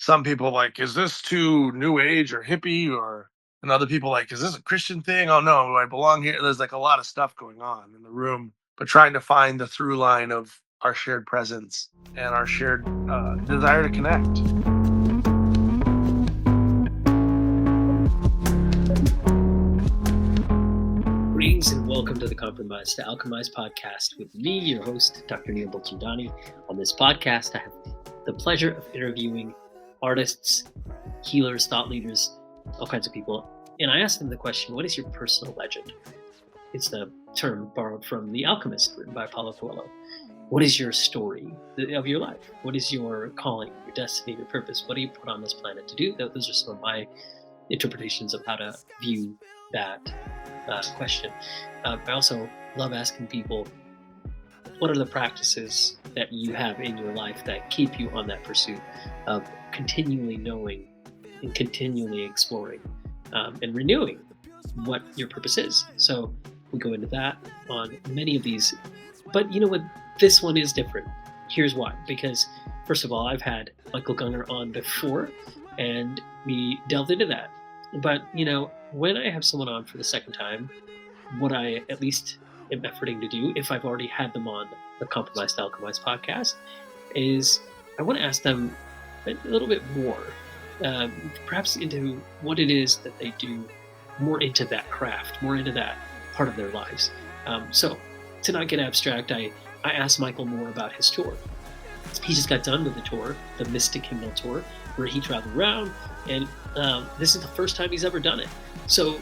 some people like, is this too new age or hippie? Or and other people like, is this a Christian thing? Oh no, do I belong here? There's like a lot of stuff going on in the room, but trying to find the through line of our shared presence and our shared desire to connect. Greetings and welcome to the Compromised to Alchemized podcast with me, your host, Dr. Neil Bulchandani. On this podcast, I have the pleasure of interviewing artists, healers, thought leaders, all kinds of people. And I asked them the question, what is your personal legend? It's the term borrowed from The Alchemist, written by Paulo Coelho. What is your story of your life? What is your calling, your destiny, your purpose? What are you put on this planet to do? Those are some of my interpretations of how to view that question. I also love asking people, what are the practices that you have in your life that keep you on that pursuit of continually knowing and continually exploring and renewing what your purpose is? So we go into that on many of these. But you know what? This one is different. Here's why. Because first of all, I've had Michael Gungor on before, and we delved into that. But, you know, when I have someone on for the second time, what I at least am efforting to do, if I've already had them on the Compromised to Alchemized podcast, is I want to ask them a little bit more, perhaps into what it is that they do, more into that craft, more into that part of their lives. So to not get abstract, I asked Michael more about his tour. He just got done with the tour, the Mystic Hymnal Tour, where he traveled around, and this is the first time he's ever done it. So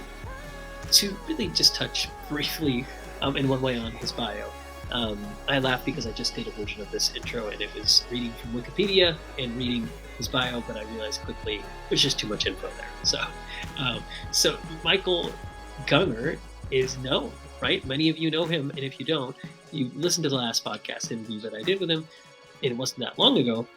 to really just touch briefly in one way on his bio, I laugh because I just did a version of this intro, and it was reading from Wikipedia and reading his bio, but I realized quickly there's just too much info there. So Michael Gungor is known, right? Many of you know him, and if you don't, you listen to the last podcast interview that I did with him. It wasn't that long ago,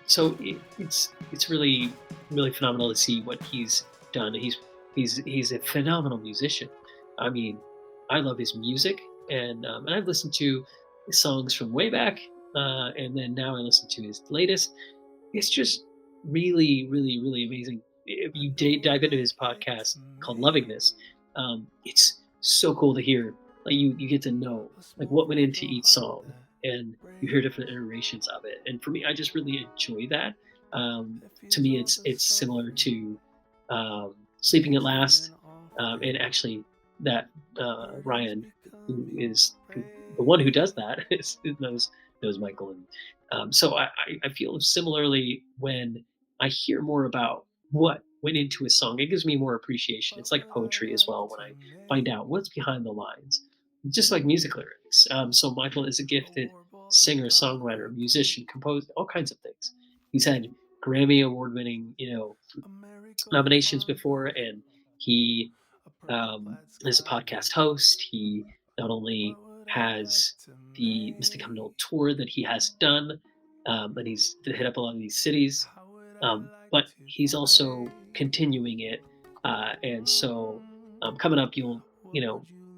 so it's really phenomenal to see what he's done. He's a phenomenal musician. I mean, I love his music, and I've listened to his songs from way back, and then now I listen to his latest. It's just really amazing. If you dive into his podcast called Aliveness, it's so cool to hear. Like you get to know like what went into each song, and you hear different iterations of it. And for me, I just really enjoy that. To me, it's similar to Sleeping at Last, and actually that Ryan, who is the one who does that, knows Michael, and so I feel similarly when I hear more about what went into a song. It gives me more appreciation. It's like poetry as well when I find out what's behind the lines, just like music lyrics. So Michael is a gifted singer, songwriter, musician, composer, all kinds of things. He's had Grammy award-winning, nominations before, and he is a podcast host. He not only has the Mystic Hymnal Tour that he has done, and he's hit up a lot of these cities, but he's also continuing it. And so coming up, you'll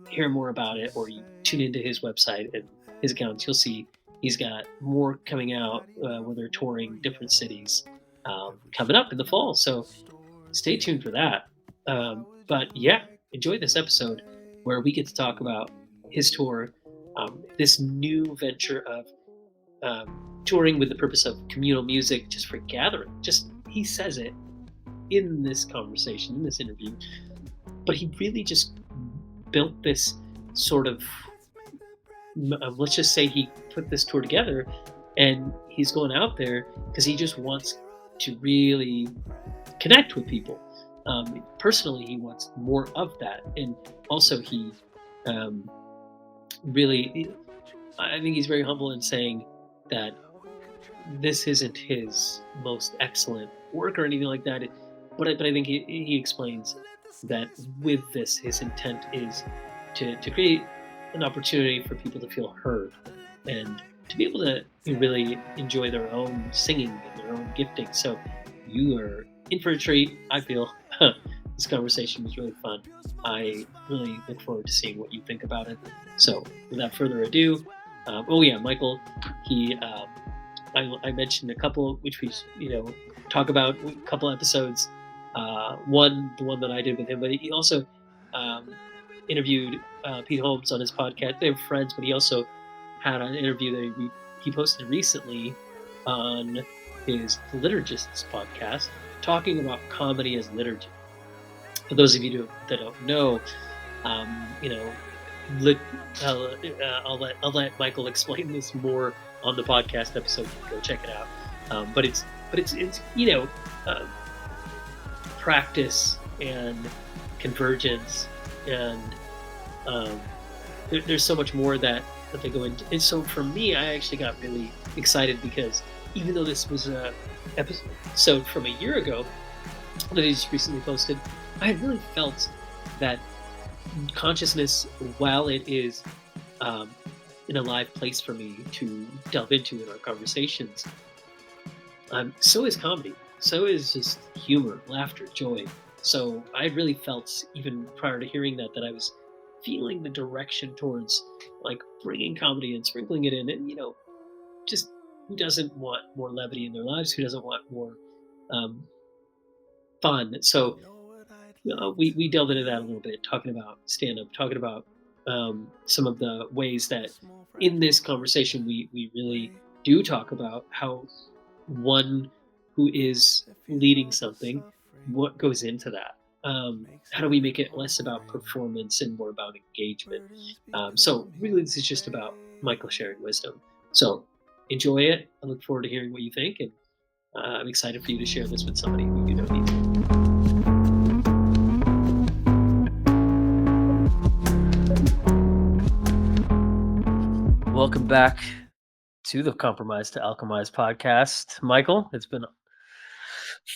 hear more about it, or you tune into his website and his accounts. You'll see he's got more coming out where they're touring different cities coming up in the fall. So stay tuned for that. But yeah, enjoy this episode where we get to talk about his tour, this new venture of touring with the purpose of communal music, just for gathering. Just he says it in this conversation, in this interview, but he really just built this sort of, let's just say he put this tour together, and he's going out there because he just wants to really connect with people. Personally, he wants more of that, and also he really, I think he's very humble in saying that this isn't his most excellent work or anything like that. But I think he explains that with this, his intent is to create an opportunity for people to feel heard and to be able to really enjoy their own singing and their own gifting. So you are in for a treat, I feel. This conversation was really fun. I really look forward to seeing what you think about it. So without further ado, Michael, I mentioned a couple, which we, talk about a couple episodes. One, the one that I did with him, but he also um, interviewed Pete Holmes on his podcast. They were friends, but he also had an interview that he posted recently on his Liturgist's podcast, talking about comedy as liturgy. For those of you that don't know, you know, lit, I'll let Michael explain this more on the podcast episode. You can go check it out. But it's uh, practice and convergence and there's so much more that they go into. And so for me, I actually got really excited because even though this was a episode from a year ago that he just recently posted, I had really felt that consciousness, while it is um, an alive place for me to delve into in our conversations, so is comedy. So is just humor, laughter, joy. So I really felt, even prior to hearing that I was feeling the direction towards like bringing comedy and sprinkling it in, and just who doesn't want more levity in their lives? Who doesn't want more um, fun? So we delved into that a little bit, talking about stand up, talking about some of the ways that in this conversation we really do talk about how one who is leading something, what goes into that. How do we make it less about performance and more about engagement? So really, this is just about Michael sharing wisdom. So enjoy it. I look forward to hearing what you think, and I'm excited for you to share this with somebody who you know needs it. Welcome back to the Compromise to Alchemized podcast. Michael, it's been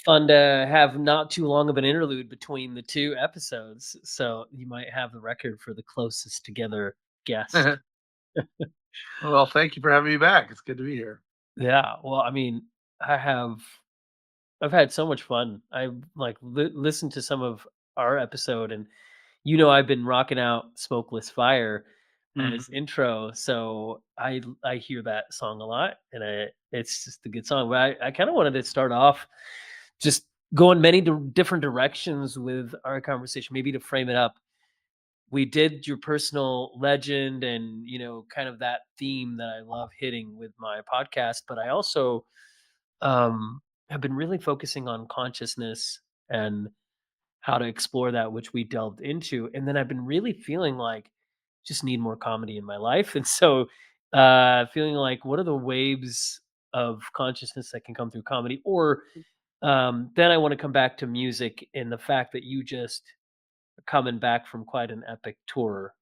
fun to have not too long of an interlude between the two episodes. So you might have the record for the closest together guest. Well, thank you for having me back. It's good to be here. Yeah. Well, I mean, I have I've had so much fun. I've like listened to some of our episode, and I've been rocking out "Smokeless Fire" as Mhm. intro, so I hear that song a lot, and it's just a good song. But I kind of wanted to start off just going many different directions with our conversation, maybe to frame it up. We did your personal legend and kind of that theme that I love hitting with my podcast, but I also have been really focusing on consciousness and how to explore that, which we delved into. And then I've been really feeling like just need more comedy in my life. And so feeling like what are the waves of consciousness that can come through comedy? Or then I want to come back to music and the fact that you just are coming back from quite an epic tour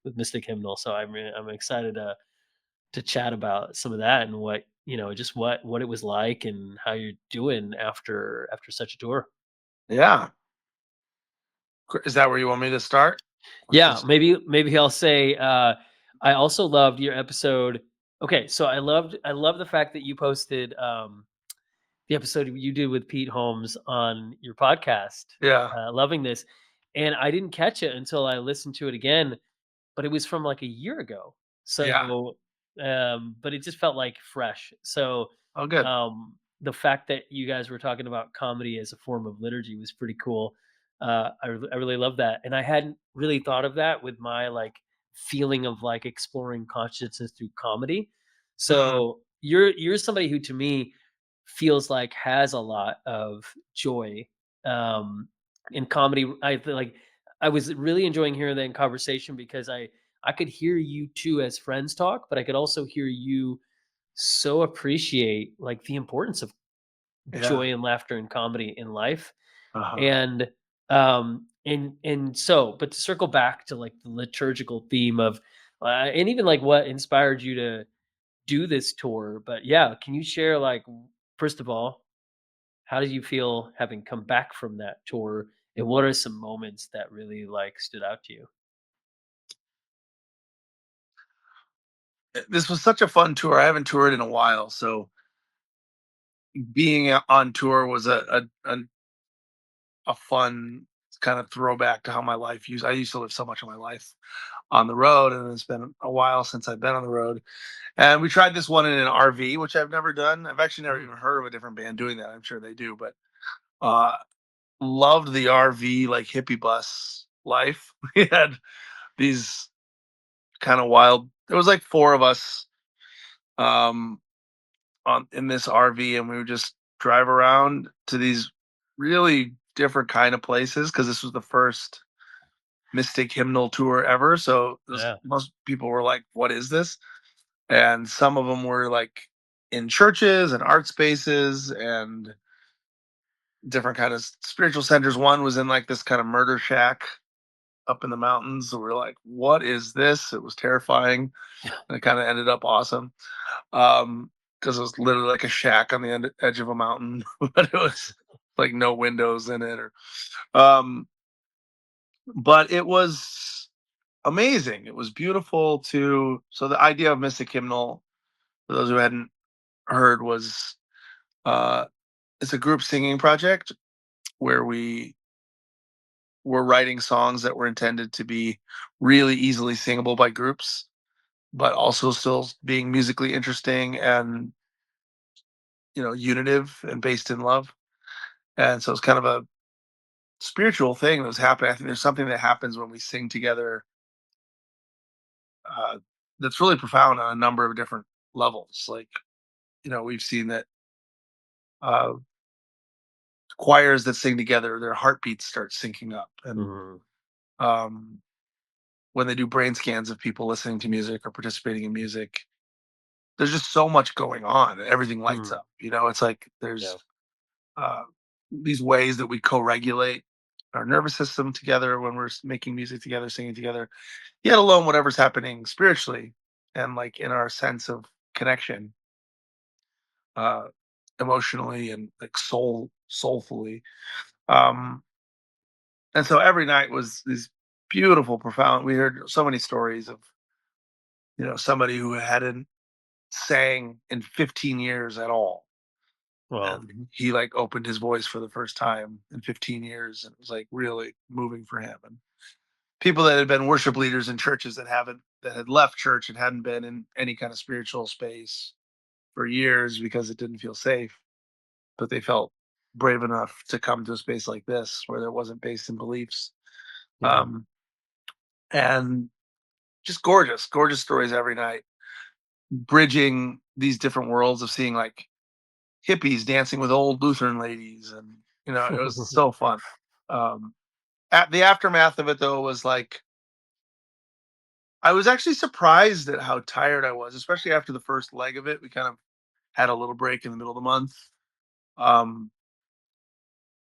with Mystic Hymnal. So I'm excited to chat about some of that and what just what it was like and how you're doing after such a tour. Yeah. Is that where you want me to start? With Yeah, this? maybe I'll say I also loved your episode. Okay, so I love the fact that you posted the episode you did with Pete Holmes on your podcast. Yeah. Loving this, and I didn't catch it until I listened to it again, but it was from like a year ago. Yeah. So, but it just felt like fresh. So, Oh, good. the fact that you guys were talking about comedy as a form of liturgy was pretty cool. I really love that, and I hadn't really thought of that with my like feeling of like exploring consciousness through comedy. Mhm. So you're somebody who to me feels like has a lot of joy um, in comedy. I feel like I was really enjoying hearing that in conversation because I could hear you two as friends talk, but I could also hear you so appreciate like the importance of Yeah. joy and laughter and comedy in life. Uh-huh. And so, but to circle back to like the liturgical theme of and even like what inspired you to do this tour. But yeah, can you share like first of all, how did you feel having come back from that tour? And what are some moments that really like stood out to you? This was such a fun tour. I haven't toured in a while, so being on tour was a fun kind of throwback to how my life used. I used to live so much of my life on the road, and it's been a while since I've been on the road. And we tried this one in an RV, which I've never done. I've actually never Mm. even heard of a different band doing that. I'm sure they do, but uh, loved the RV like hippie bus life. We had these kind of wild. There was like four of us um, on in this RV, and we would just drive around to these really different kind of places because this was the first Mystic Hymnal Tour ever. So Yeah. most people were like, "What is this?" And some of them were like in churches and art spaces and different kind of spiritual centers. One was in like this kind of murder shack up in the mountains. So we're like, "What is this?" It was terrifying, and it kind of ended up awesome. Because it was literally like a shack on the edge of a mountain, but it was like no windows in it, or um, but it was amazing. It was beautiful to. So the idea of Mystic Hymnal, for those who hadn't heard, was uh, it's a group singing project where we were writing songs that were intended to be really easily singable by groups, but also still being musically interesting and unitive and based in love. And so it's kind of a spiritual thing that was happening. I think there's something that happens when we sing together uh, that's really profound on a number of different levels. Like, we've seen that uh, choirs that sing together, their heartbeats start syncing up. And Mhm. um, when they do brain scans of people listening to music or participating in music, there's just so much going on. Everything lights Mhm. up. It's like Yeah. there's uh, these ways that we co-regulate our nervous system together when we're making music together, singing together, yet alone whatever's happening spiritually and like in our sense of connection, uh, emotionally and like soulfully. Um, and so every night was these beautiful, profound. We heard so many stories of somebody who hadn't sang in 15 years at all, Well. and he like opened his voice for the first time in 15 years, and it was like really moving for him. And people that had been worship leaders in churches that had left church and hadn't been in any kind of spiritual space for years because it didn't feel safe, but they felt brave enough to come to a space like this where it wasn't based in beliefs. Yeah. um and just gorgeous, gorgeous stories every night, bridging these different worlds of seeing like hippies dancing with old Lutheran ladies, and it was so fun. um at the aftermath of it though was like, I was actually surprised at how tired I was, especially after the first leg of it. We kind of had a little break in the middle of the month. Um,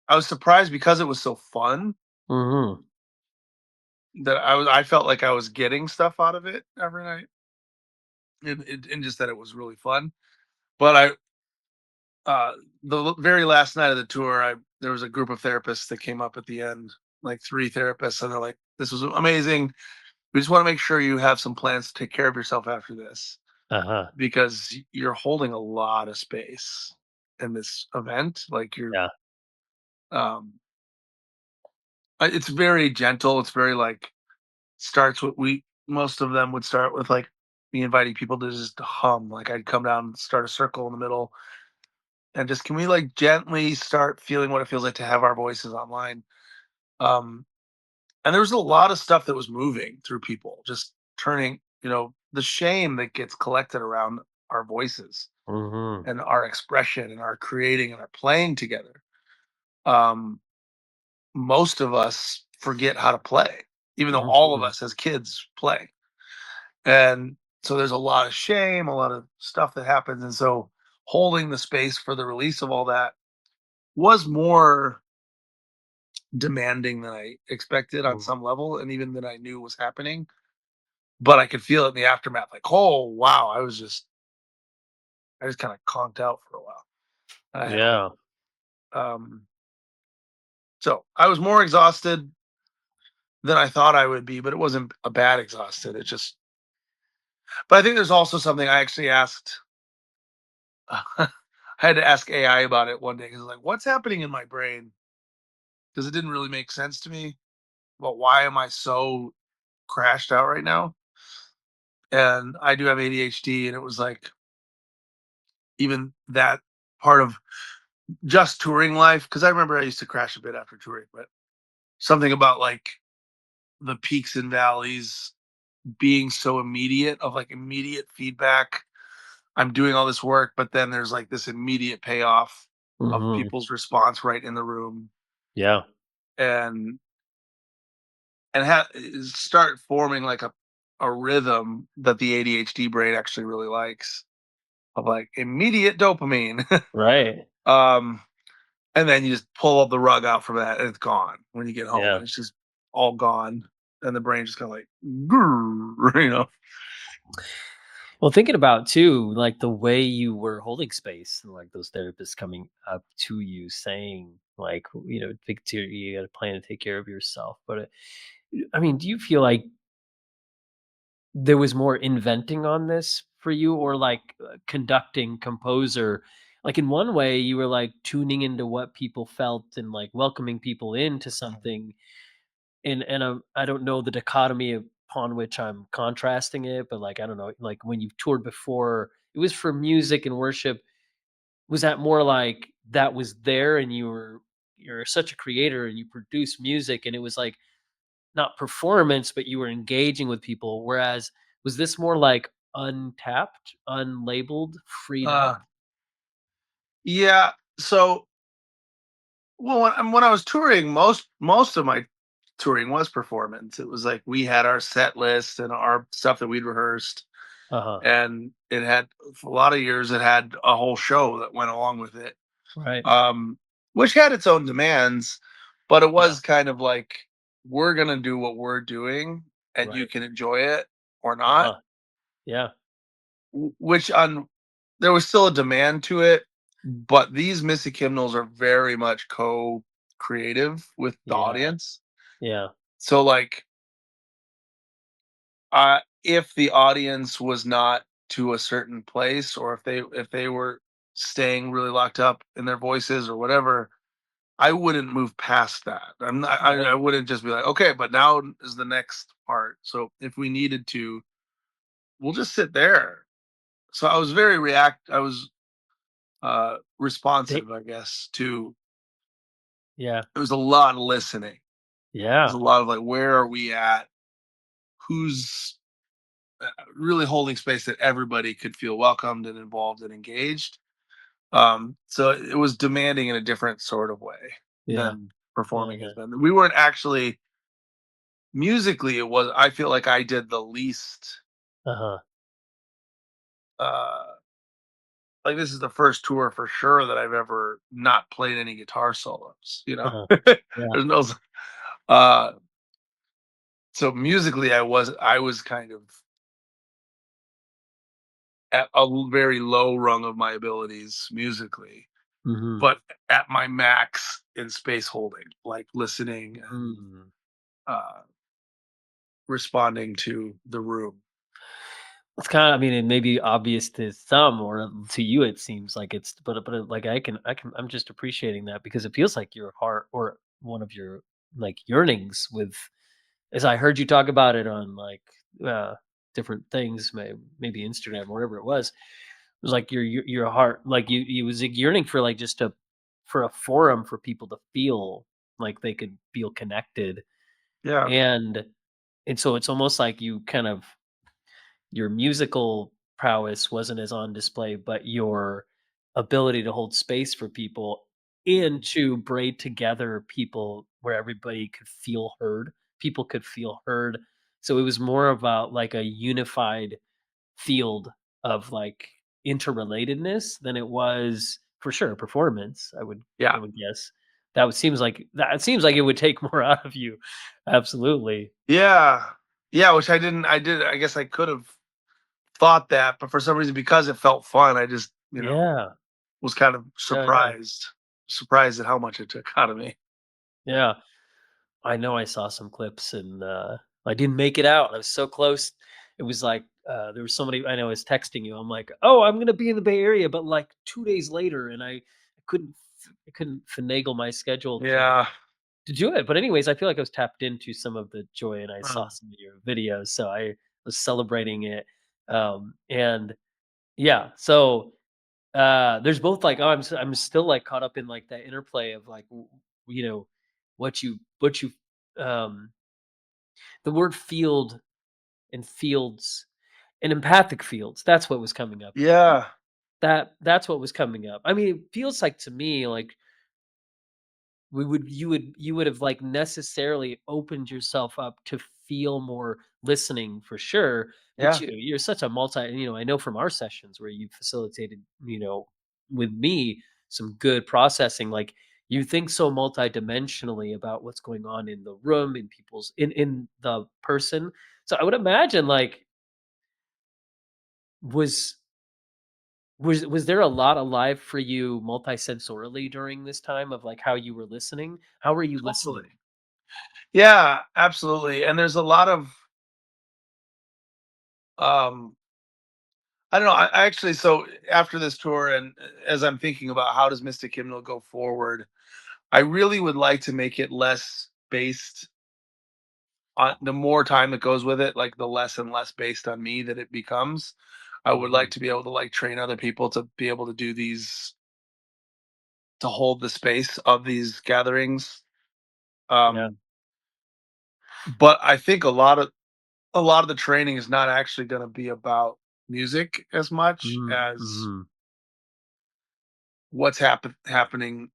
I was surprised because it was so fun Mhm. that I felt like I was getting stuff out of it every night, and just that it was really fun. But the very last night of the tour, there was a group of therapists that came up at the end, like three therapists, and they're like, "This was amazing. We just want to make sure you have some plans to take care of yourself after this." Uh-huh. Because you're holding a lot of space in this event. Like Yeah. um, it's very gentle. It's very like starts with most of them would start with like me inviting people to just hum. Like I'd come down, start a circle in the middle, and just can we like gently start feeling what it feels like to have our voices online. Um, and there was a lot of stuff that was moving through people, just turning, the shame that gets collected around our voices Mhm. and our expression and our creating and our playing together. Um, most of us forget how to play, even though all of Mhm. us as kids play. And so there's a lot of shame, a lot of stuff that happens. And so holding the space for the release of all that was more demanding than I expected on Mhm. some level, and even than I knew was happening. But I could feel it in the aftermath, like, oh wow, I just kind of conked out for a while. I had a little Yeah. um so I was more exhausted than I thought I would be, but it wasn't a bad exhausted. It just, but I think there's also something I actually asked. I had to ask AI about it one day because like, what's happening in my brain because it didn't really make sense to me. But why am I so crashed out right now? And I do have ADHD, and it was like even that part of just touring life. Because I remember I used to crash a bit after touring, but something about like the peaks and valleys being so immediate, of like immediate feedback. I'm doing all this work, but then there's like this immediate payoff of Mhm. people's response right in the room, Yeah. and start forming like a rhythm that the ADHD brain actually really likes, of like immediate dopamine. Right. um and then you just pull up the rug out from that, and it's gone when you get home, Yeah. and it's just all gone, and the brain just kind of like grrr, Well, thinking about too, like the way you were holding space and like those therapists coming up to you saying, like, Victor, you got a plan to take care of yourself. But I mean, do you feel like there was more inventing on this for you, or like conducting, composer? Like in one way, you were like tuning into what people felt and like welcoming people into something. And I don't know the dichotomy upon which I'm contrasting it, but like I don't know, like when you've toured before, it was for music and worship. Was that more like that was there and you're such a creator and you produce music and it was like not performance, but you were engaging with people. Whereas was this more like untapped, unlabeled, freed up? uh yeah. So, well, when I was touring, most of my touring was performance. It was like we had our set list and our stuff that we'd rehearsed, Uh-huh. and it had, for a lot of years, it had a whole show that went along with it, Right. which had its own demands, but it Yeah. was kind of like, we're gonna do what we're doing, and you Right. can enjoy it or not. Uh-huh. Yeah. Which on there was still a demand to it, but these mystic hymnals are very much co-creative with the Yeah. audience. Yeah. So like, if the audience was not to a certain place, or if they were staying really locked up in their voices or whatever, I wouldn't move past that. I Right. wouldn't just be like, okay, but now is the next part. So if we needed to, we'll just sit there. So I was They responsive, I guess, to, yeah. it was a lot of listening. There's Yeah. a lot of like, where are we at? Who's really holding space that everybody could feel welcomed and involved and engaged. So it was demanding in a different sort of way Yeah. than performing has Uh-huh. been. We weren't actually musically. It was. I feel like I did the least. Uh-huh. Uh, like, this is the first tour for sure that I've ever not played any guitar solos. Uh-huh. Yeah. There's no. Uh, so musically, I was kind of at a very low rung of my abilities musically, Mhm. but at my max in space holding, like listening and Mm. uh, responding to the room. It's kinda I mean, it may be obvious to some or to you it seems like it's like I'm just appreciating that because it feels like your heart or one of your like yearnings with as I heard you talk about it on like different things, maybe Instagram or wherever it was like your heart like you was like yearning for like just a for a forum for people to feel like they could feel connected Yeah, and so it's almost like you kind of your musical prowess wasn't as on display, but your ability to hold space for people and to braid together people where everybody could feel heard. People could feel heard. So it was more about like a unified field of like interrelatedness than it was for sure performance. I yeah, would guess that it seems like it would take more out of you. Absolutely. yeah, yeah. Which I didn't. I did. I guess I could have thought that, but for some reason, because it felt fun, I just, Yeah. was kind of Yeah. Yeah. surprised at how much it took out of me. Yeah. I know I saw some clips and, I didn't make it out. I was so close. It was like, there was somebody I know was texting you. I'm like, "Oh, I'm gonna be in the Bay Area," but, like, 2 days later, and I couldn't I couldn't finagle my schedule to Yeah, to do it. But anyways, I feel like I was tapped into some of the joy, and I saw Uh, some of your videos, so I was celebrating it. And yeah, so there's both like, oh, I'm still like caught up in like that interplay of like, you know, what you um the word field and fields and empathic fields. That's what was coming up. yeah, That's what was coming up. I mean, it feels like to me like you would have like necessarily opened yourself up to feel more listening for sure. But yeah, you're such a I know from our sessions where you facilitated, with me, some good processing. Like, you think so multidimensionally about what's going on in the room, in people's in the person. So I would imagine, like, was was there a lot alive for you multisensorily during this time of like how you were listening? How were you totally. listening? Yeah, absolutely. And there's a lot of um I don't know. I actually, so after this tour, and as I'm thinking about how does Mystic Hymnal go forward, I really would like to make it less based on the more time that goes with it, like the less and less based on me that it becomes. I would like Mhm. to be able to like train other people to be able to do these, to hold the space of these gatherings. Yeah. Um, but I think a lot of the training is not actually going to be about music as much Mhm, as mhm, what's happening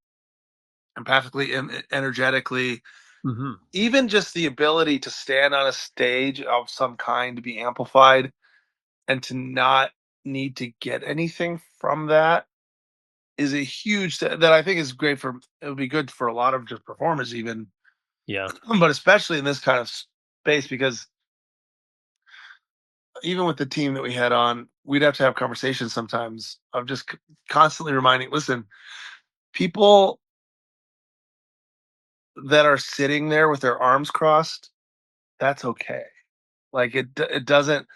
empathically and energetically. mhm. Even just the ability to stand on a stage of some kind, to be amplified and to not need to get anything from that, is a huge that I think is great for, it would be good for a lot of just performers even, Yeah. but especially in this kind of space, because even with the team that we had on, we'd have to have conversations sometimes of just constantly reminding, listen, people that are sitting there with their arms crossed, that's okay. Like it doesn't,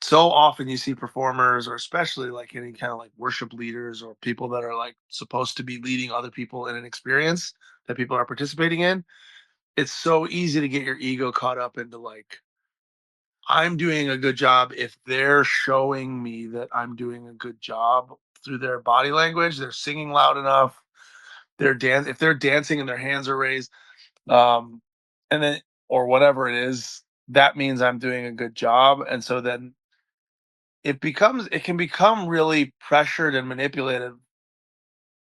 so often you see performers, or especially like any kind of like worship leaders or people that are like supposed to be leading other people in an experience that people are participating in. It's so easy to get your ego caught up into like, I'm doing a good job if they're showing me that I'm doing a good job through their body language, they're singing loud enough, if they're dancing and their hands are raised, um and then, or whatever it is, that means I'm doing a good job. And so then it can become really pressured and manipulated.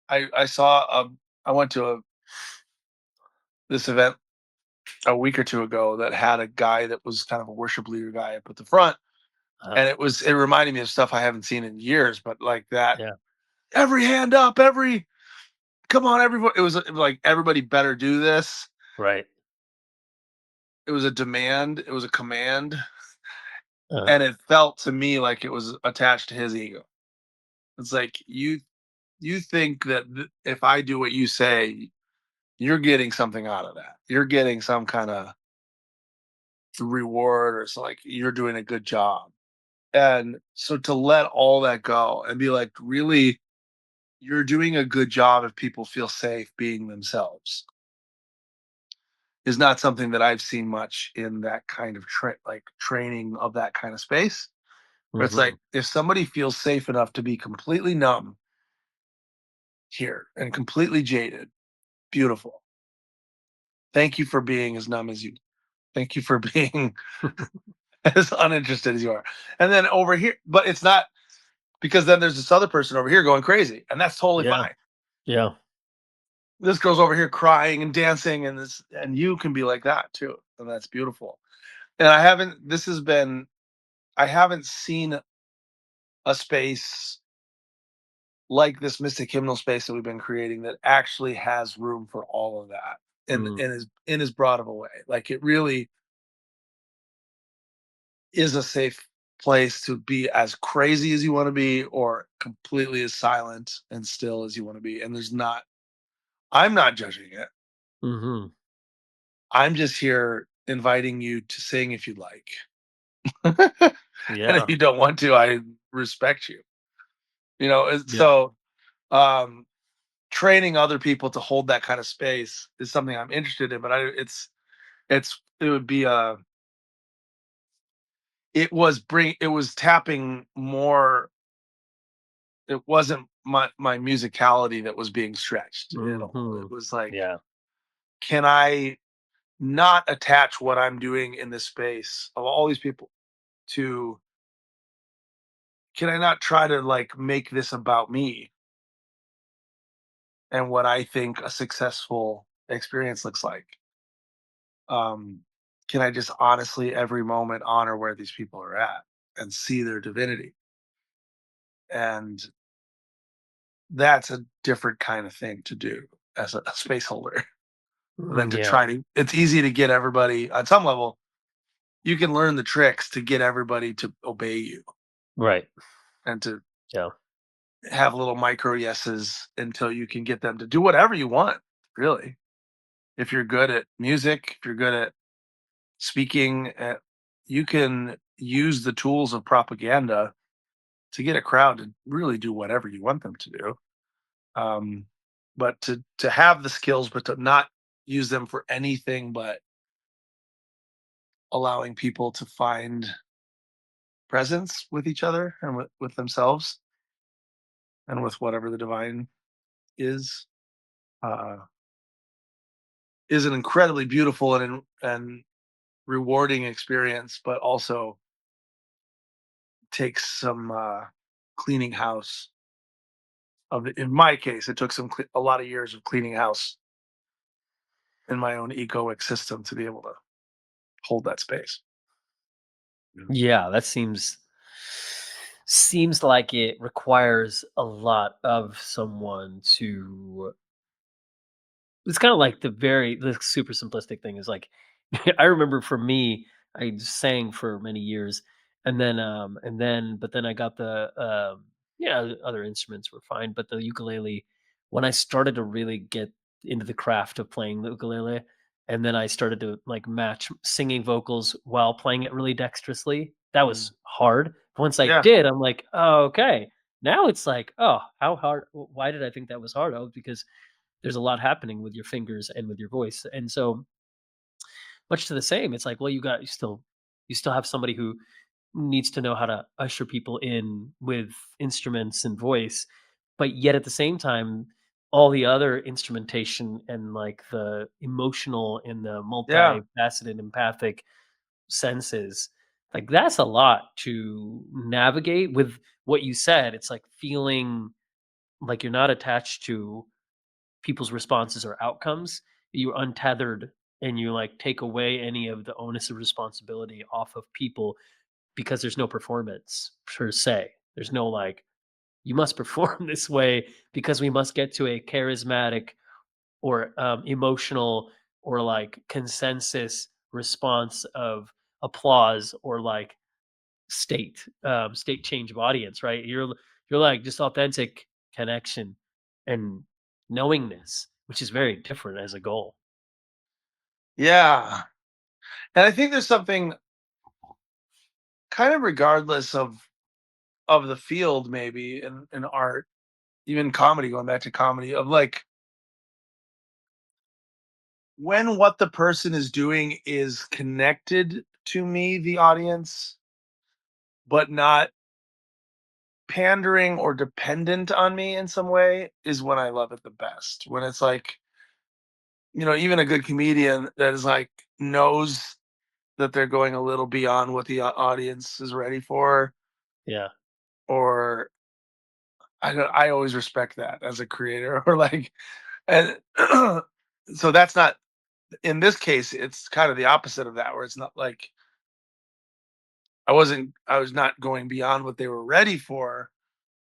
I saw I went to this event a week or two ago that had a guy that was kind of a worship leader guy up at the front, Uh-huh. and it reminded me of stuff I haven't seen in years, but like that, Yeah. every hand up, every, come on, everybody, it was like everybody better do this. Right. It was a demand, it was a command, Uh-huh. and it felt to me like it was attached to his ego. It's like, you think that if I do what you say, you're getting something out of that. You're getting some kind of reward, or it's like you're doing a good job. And so to let all that go and be like, really, you're doing a good job if people feel safe being themselves, is not something that I've seen much in that kind of training of that kind of space. Where it's like, Mhm. if somebody feels safe enough to be completely numb here and completely jaded, beautiful. Thank you for being as numb as you. Thank you for being as uninterested as you are. And then over here, but it's not, because then there's this other person over here going crazy, and that's totally Yeah. fine. Yeah. This girl's over here crying and dancing, and this, and you can be like that too, and that's beautiful. And I haven't. This has been. I haven't seen a space like this Mystic Hymnal space that we've been creating that actually has room for all of that Mm. in as broad of a way. Like, it really is a safe place to be as crazy as you want to be, or completely as silent and still as you want to be. And there's not, I'm not judging it. Mhm. I'm just here inviting you to sing if you'd like. And if Yeah. you don't want to, I respect you. Yeah. So um training other people to hold that kind of space is something I'm interested in, but it would be it was tapping more. It wasn't my musicality that was being stretched at all. It Hmm. was like, Yeah. can I not attach what I'm doing in this space of all these people to, can I not try to like make this about me and what I think a successful experience looks like? Um, can I just honestly every moment honor where these people are at and see their divinity? And that's a different kind of thing to do as a space holder than to Yeah. try to. It's easy to get everybody on some level. You can learn the tricks to get everybody to obey you Right. and to Yeah. have little micro yeses until you can get them to do whatever you want, really. If you're good at music, if you're good at speaking, you can use the tools of propaganda to get a crowd to really do whatever you want them to do. Um, but to have the skills, but to not use them for anything but allowing people to find presence with each other and with themselves and with whatever the divine is, uh, is an incredibly beautiful and rewarding experience, but also takes some cleaning house of it. In my case, it took a lot of years of cleaning house in my own egoic system to be able to hold that space. Yeah. Yeah, that seems like it requires a lot of someone to. It's kind of like the super simplistic thing is like I remember for me, I sang for many years, but then I got yeah, other instruments were fine, but the ukulele, when I started to really get into the craft of playing the ukulele, and then I started to like match singing vocals while playing it really dexterously. That Mm. was hard. Once I Yeah. did, I'm like, oh, okay. Now it's like, oh, how hard? Why did I think that was hard? Oh, because there's a lot happening with your fingers and with your voice. And so much to the same, it's like, well, you still have somebody who needs to know how to usher people in with instruments and voice, but yet at the same time, all the other instrumentation and like the emotional and the Yeah. multifaceted empathic senses, like that's a lot to navigate with what you said. It's like feeling like you're not attached to people's responses or outcomes, you're untethered and you like take away any of the onus of responsibility off of people because there's no performance per se. There's no like, you must perform this way because we must get to a charismatic or emotional or like consensus response of applause or like state change of audience, right? You're like just authentic connection and knowingness, which is very different as a goal. Yeah. And I think there's something kind of regardless of the field, maybe in art, even comedy, going back to comedy, of like when what the person is doing is connected to me, the audience, but not pandering or dependent on me in some way, is when I love it the best. When it's like, even a good comedian that is like knows that they're going a little beyond what the audience is ready for, Yeah. or I always respect that as a creator, or like, and so that's not, in this case, it's kind of the opposite of that, where it's not like I was not going beyond what they were ready for,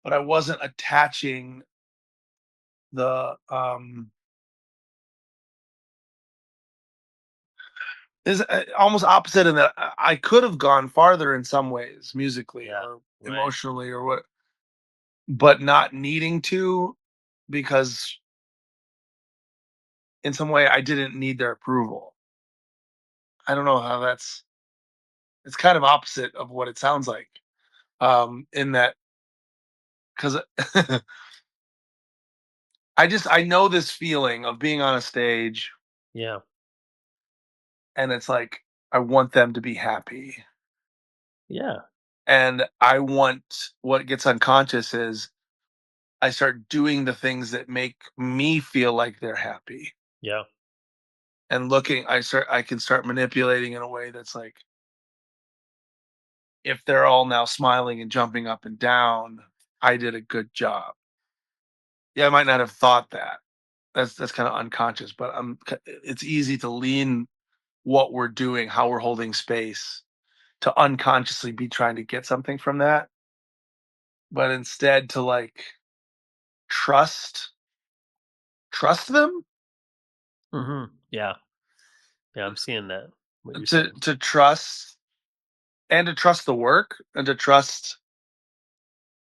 but I wasn't attaching the is almost opposite in that I could have gone farther in some ways musically Yeah. or Right. emotionally or what, but not needing to, because in some way I didn't need their approval. I don't know how that's, it's kind of opposite of what it sounds like. In that, because I know this feeling of being on a stage, Yeah. and it's like I want them to be happy. Yeah. And I want what gets unconscious is I start doing the things that make me feel like they're happy. Yeah. And I can start manipulating in a way that's like, if they're all now smiling and jumping up and down, I did a good job. Yeah, I might not have thought that. That's kind of unconscious, but it's easy to lean what we're doing, how we're holding space, to unconsciously be trying to get something from that, but instead to like trust trust them, Yeah. Yeah. I'm seeing that. What you're to saying. trust, and to trust the work, and to trust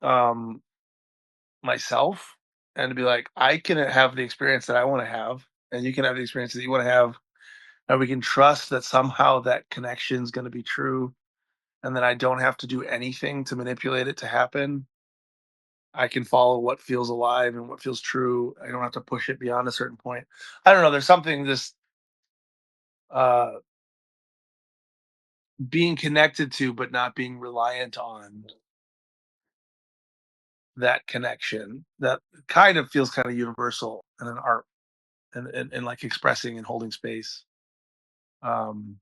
um myself, and to be like, I can have the experience that I want to have, and you can have the experience that you want to have, and we can trust that somehow that connection is going to be true, and that I don't have to do anything to manipulate it to happen. I can follow what feels alive and what feels true. I don't have to push it beyond a certain point. I don't know. There's something just uh, being connected to, but not being reliant on that connection, that kind of feels kind of universal in an art, and like expressing and holding space. Um,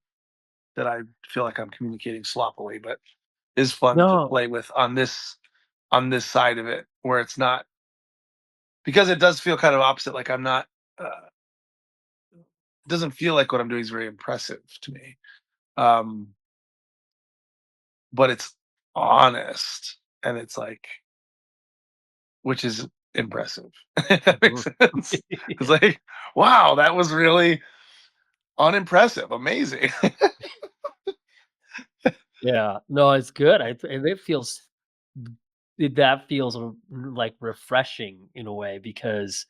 that I feel like I'm communicating sloppily, but is fun to No. play with on this side of it, where it's not, because it does feel kind of opposite. Like I'm not. It doesn't feel like what I'm doing is very impressive to me. Um, but it's honest, and it's like, which is impressive. If that makes Mhm. sense. It's like, wow, that was really unimpressive, amazing. Yeah. No, it's good. And it feels that feels like refreshing in a way because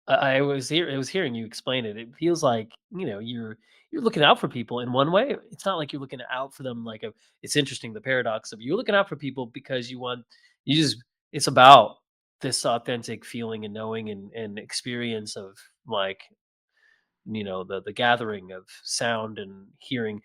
I was hearing you explain it. It feels like, you're looking out for people in one way. It's not like you're looking out for them like a it's interesting the paradox of you're looking out for people because you just it's about this authentic feeling and knowing and experience of like, the gathering of sound and hearing.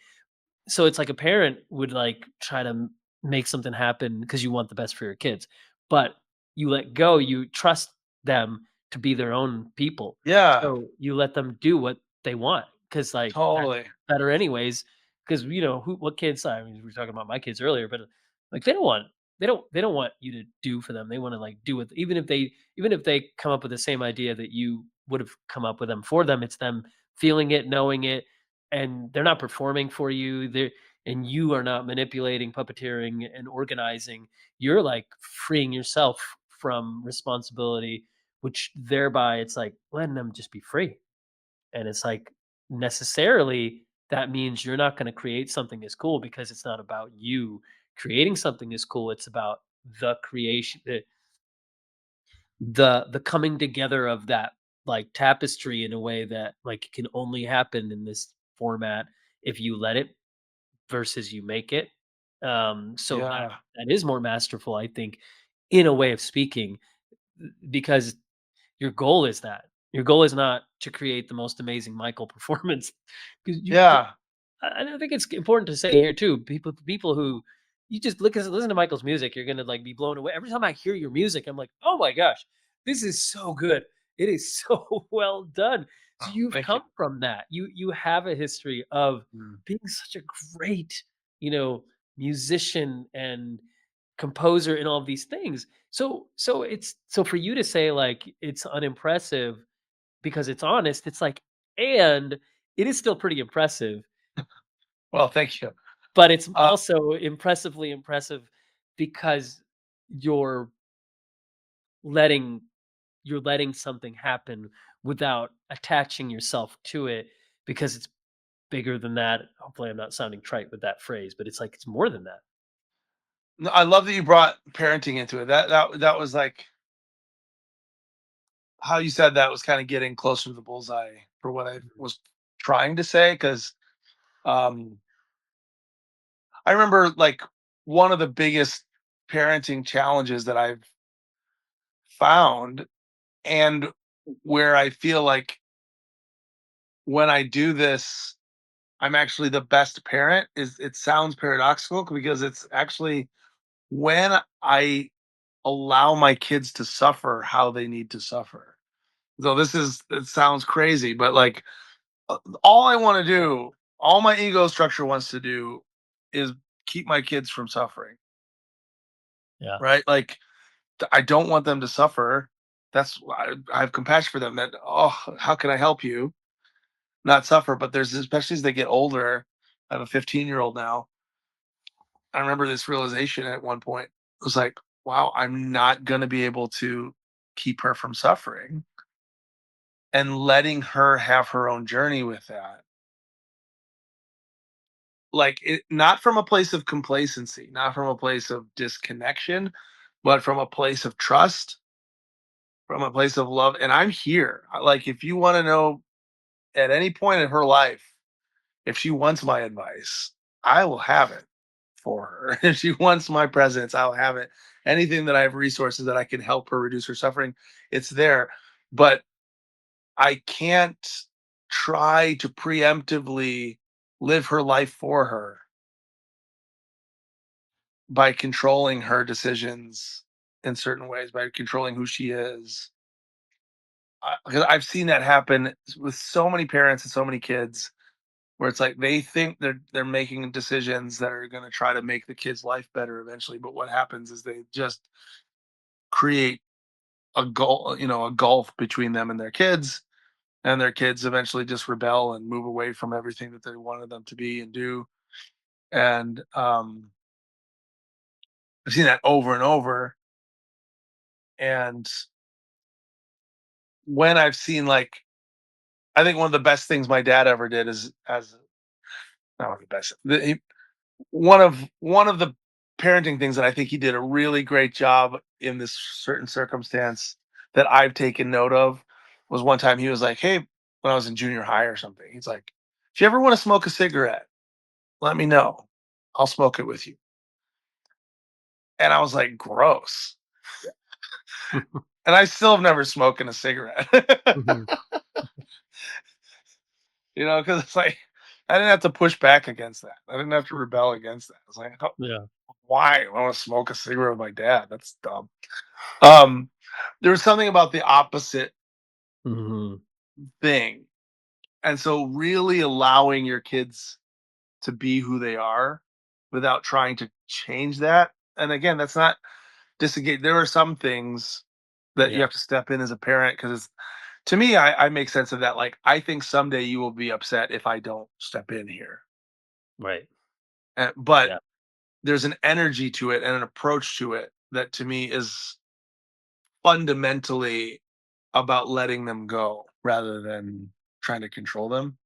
So it's like a parent would like try to make something happen because you want the best for your kids, but you let go, you trust them to be their own people. Yeah, So you let them do what they want because like that's totally. better anyways. Because what kids, I mean, we were talking about my kids earlier, but like they don't want you to do for them. They want to like do with even if they come up with the same idea that you would have come up with them for them. It's them feeling it, knowing it, and they're not performing for you. And you are not manipulating, puppeteering, and organizing. You're like freeing yourself from responsibility, which thereby it's like letting them just be free. And it's like necessarily that means you're not going to create something as cool because it's not about you creating something as cool. It's about the creation, the coming together of that like tapestry in a way that like can only happen in this format if you let it versus you make it. So that Yeah, that is more masterful, I think, in a way of speaking, because your goal is that. Your goal is not to create the most amazing Michael performance because yeah, I think it's important to say here too, people who you just listen to Michael's music, you're gonna like be blown away. Every time I hear your music, I'm like, oh my gosh, this is so good. It is so well done. So oh, you've thank you. come from that. You have a history of Mm. being such a great, musician and composer and all of these things. So for you to say like it's unimpressive because it's honest, it's like, and it is still pretty impressive, Well, thank you. but it's uh, also impressively impressive because you're letting you're letting something happen without attaching yourself to it because it's bigger than that. Hopefully I'm not sounding trite with that phrase, but it's like it's more than that. no, I love that you brought parenting into it. That was like, how you said that was kind of getting closer to the bullseye for what I Mhm. was trying to say. Because um, I remember like one of the biggest parenting challenges that I've found And where I feel like when I do this, I'm actually the best parent is it sounds paradoxical because it's actually when I allow my kids to suffer how they need to suffer. So it sounds crazy, but like all I want to do, all my ego structure wants to do is keep my kids from suffering, Yeah. right? Like I don't want them to suffer. I have compassion for them that, oh, how can I help you not suffer? But there's, especially as they get older, I have a 15-year-old now. I remember this realization at one point. It was like, wow, I'm not going to be able to keep her from suffering and letting her have her own journey with that. Like it, not from a place of complacency, not from a place of disconnection, but from a place of trust, from a place of love. And I'm here. Like, if you want to know at any point in her life, if she wants my advice, I will have it for her. If she wants my presence, I'll have it. Anything that I have resources that I can help her reduce her suffering, it's there. But I can't try to preemptively live her life for her by controlling her decisions in certain ways, by controlling who she is. 'Cause I've seen that happen with so many parents and so many kids where it's like they think they're making decisions that are going to try to make the kid's life better eventually, but what happens is they just create a gulf between them and their kids eventually just rebel and move away from everything that they wanted them to be and do. And I've seen that over and over. And when I've seen, like, I think one of the best things my dad ever did is, as not one of the best, one of the parenting things that I think he did a really great job in this certain circumstance that I've taken note of was one time he was like, "Hey," when I was in junior high or something, he's like, "If you ever want to smoke a cigarette, let me know. I'll smoke it with you." And I was like, "Gross." And I still have never smoked a cigarette. Mhm. Because it's like I didn't have to push back against that. I didn't have to rebel against that. It's like, Yeah. why? I want to smoke a cigarette with my dad. That's dumb. Um, there was something about the opposite Mhm. thing. And so really allowing your kids to be who they are without trying to change that. And again, that's not disengage. There are some things that you Yeah. have to step in as a parent because to me, I make sense of that. Like, I think someday you will be upset if I don't step in here. Right. But Yeah. there's an energy to it and an approach to it that to me is fundamentally about letting them go rather than trying to control them.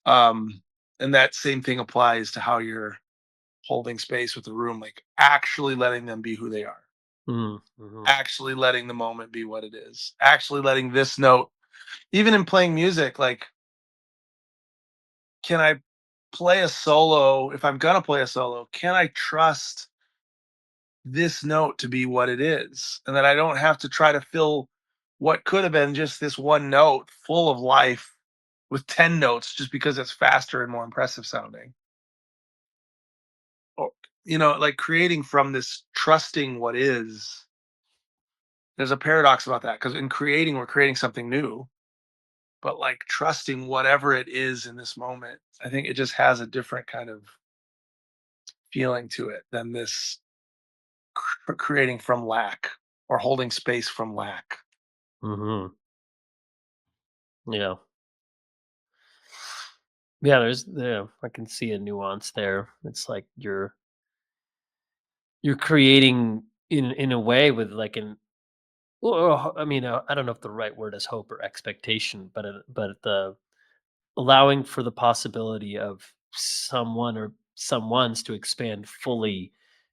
Um, and that same thing applies to how you're holding space with the room, like actually letting them be who they are, Mhm. Mhm. actually letting the moment be what it is, actually letting this note, even in playing music, like, can I play a solo? If I'm gonna play a solo, can I trust this note to be what it is? And that I don't have to try to fill what could have been just this one note full of life with 10 notes just because it's faster and more impressive sounding. Or, like creating from this trusting what is. There's a paradox about that because in creating, we're creating something new, but like trusting whatever it is in this moment, I think it just has a different kind of feeling to it than this creating from lack or holding space from lack. Mhm. Yeah. Yeah, I can see a nuance there. It's like you're creating in a way with like an well, I mean, I don't know if the right word is hope or expectation, but the allowing for the possibility of someone or someone's to expand fully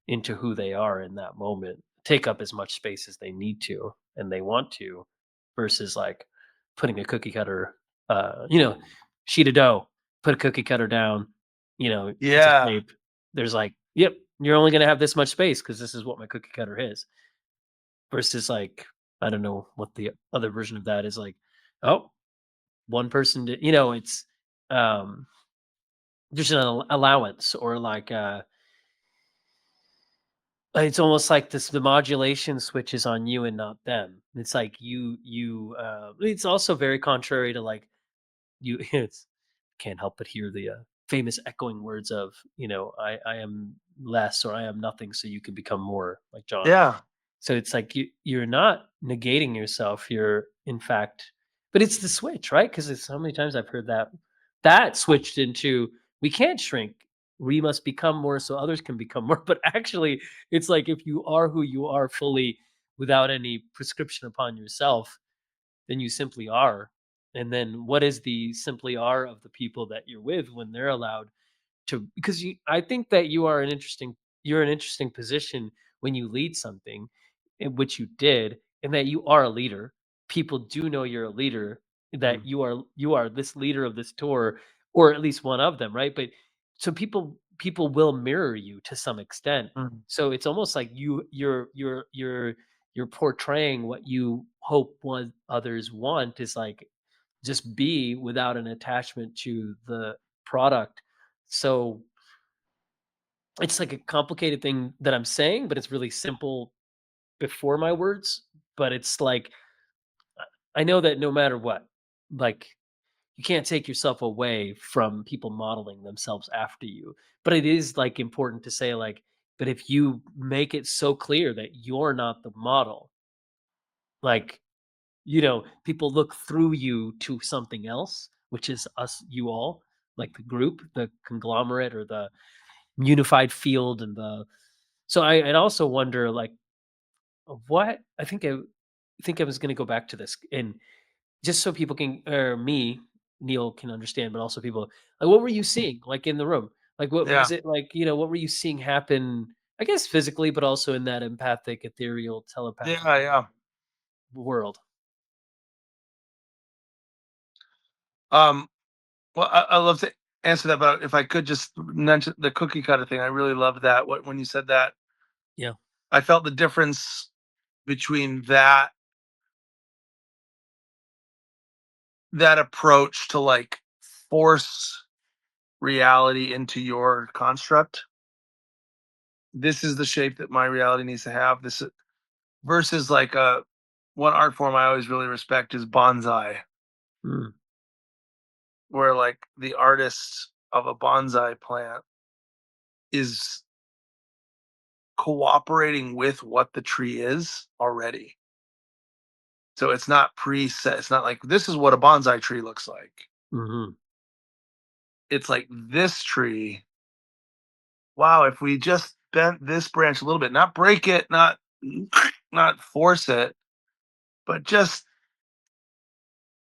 into who they are in that moment, take up as much space as they need to and they want to, versus like putting a cookie cutter, sheet of dough, put a cookie cutter down, piece of Yeah. shape. There's like, yep, you're only going to have this much space because this is what my cookie cutter is. Versus like I don't know what the other version of that is like. Oh, one person did, it's um there's an allowance, or like it's almost like this the modulation switch is on you and not them. It's like it's also very contrary to like you it's can't help but hear the famous echoing words of, I am less, or I am nothing so you can become more, like John. Yeah. So it's like you're not negating yourself. You're in fact, but it's the switch, right? Because it's how many times I've heard that switched into we can't shrink. We must become more so others can become more. But actually, it's like if you are who you are fully without any prescription upon yourself, then you simply are. And then what is the simply are of the people that you're with when they're allowed to, because I think that you're an interesting position when you lead something, in which you did, and that you are a leader. People do know you're a leader, that Mm, you are this leader of this tour, or at least one of them, right? But so people will mirror you to some extent. mm, So it's almost like you're portraying what you hope what others want, is like just be without an attachment to the product. So it's like a complicated thing that I'm saying, but it's really simple before my words. But it's like I know that no matter what, like you can't take yourself away from people modeling themselves after you. But it is like important to say, like, but if you make it so clear that you're not the model, like, people look through you to something else, which is us, you all, like the group, the conglomerate, or the unified field, and the so I also wonder, like, what I think I was going to go back to this, and just so people can, or me, Neil, can understand, but also people, like, what were you seeing, like, in the room? Like, what was yeah. it like? What were you seeing happen? I guess physically, but also in that empathic, ethereal, telepathic Yeah. Yeah. world. Um, well, I love to answer that, but if I could just mention the cookie cutter thing, I really loved that. When you said that, Yeah. I felt the difference between that approach to like force reality into your construct. This is the shape that my reality needs to have. Versus like one art form I always really respect is bonsai, Mm, where like the artist of a bonsai plant is cooperating with what the tree is already. So it's not preset. It's not like this is what a bonsai tree looks like. mhm, It's like this tree. Wow, if we just bent this branch a little bit, not break it, not not force it, but just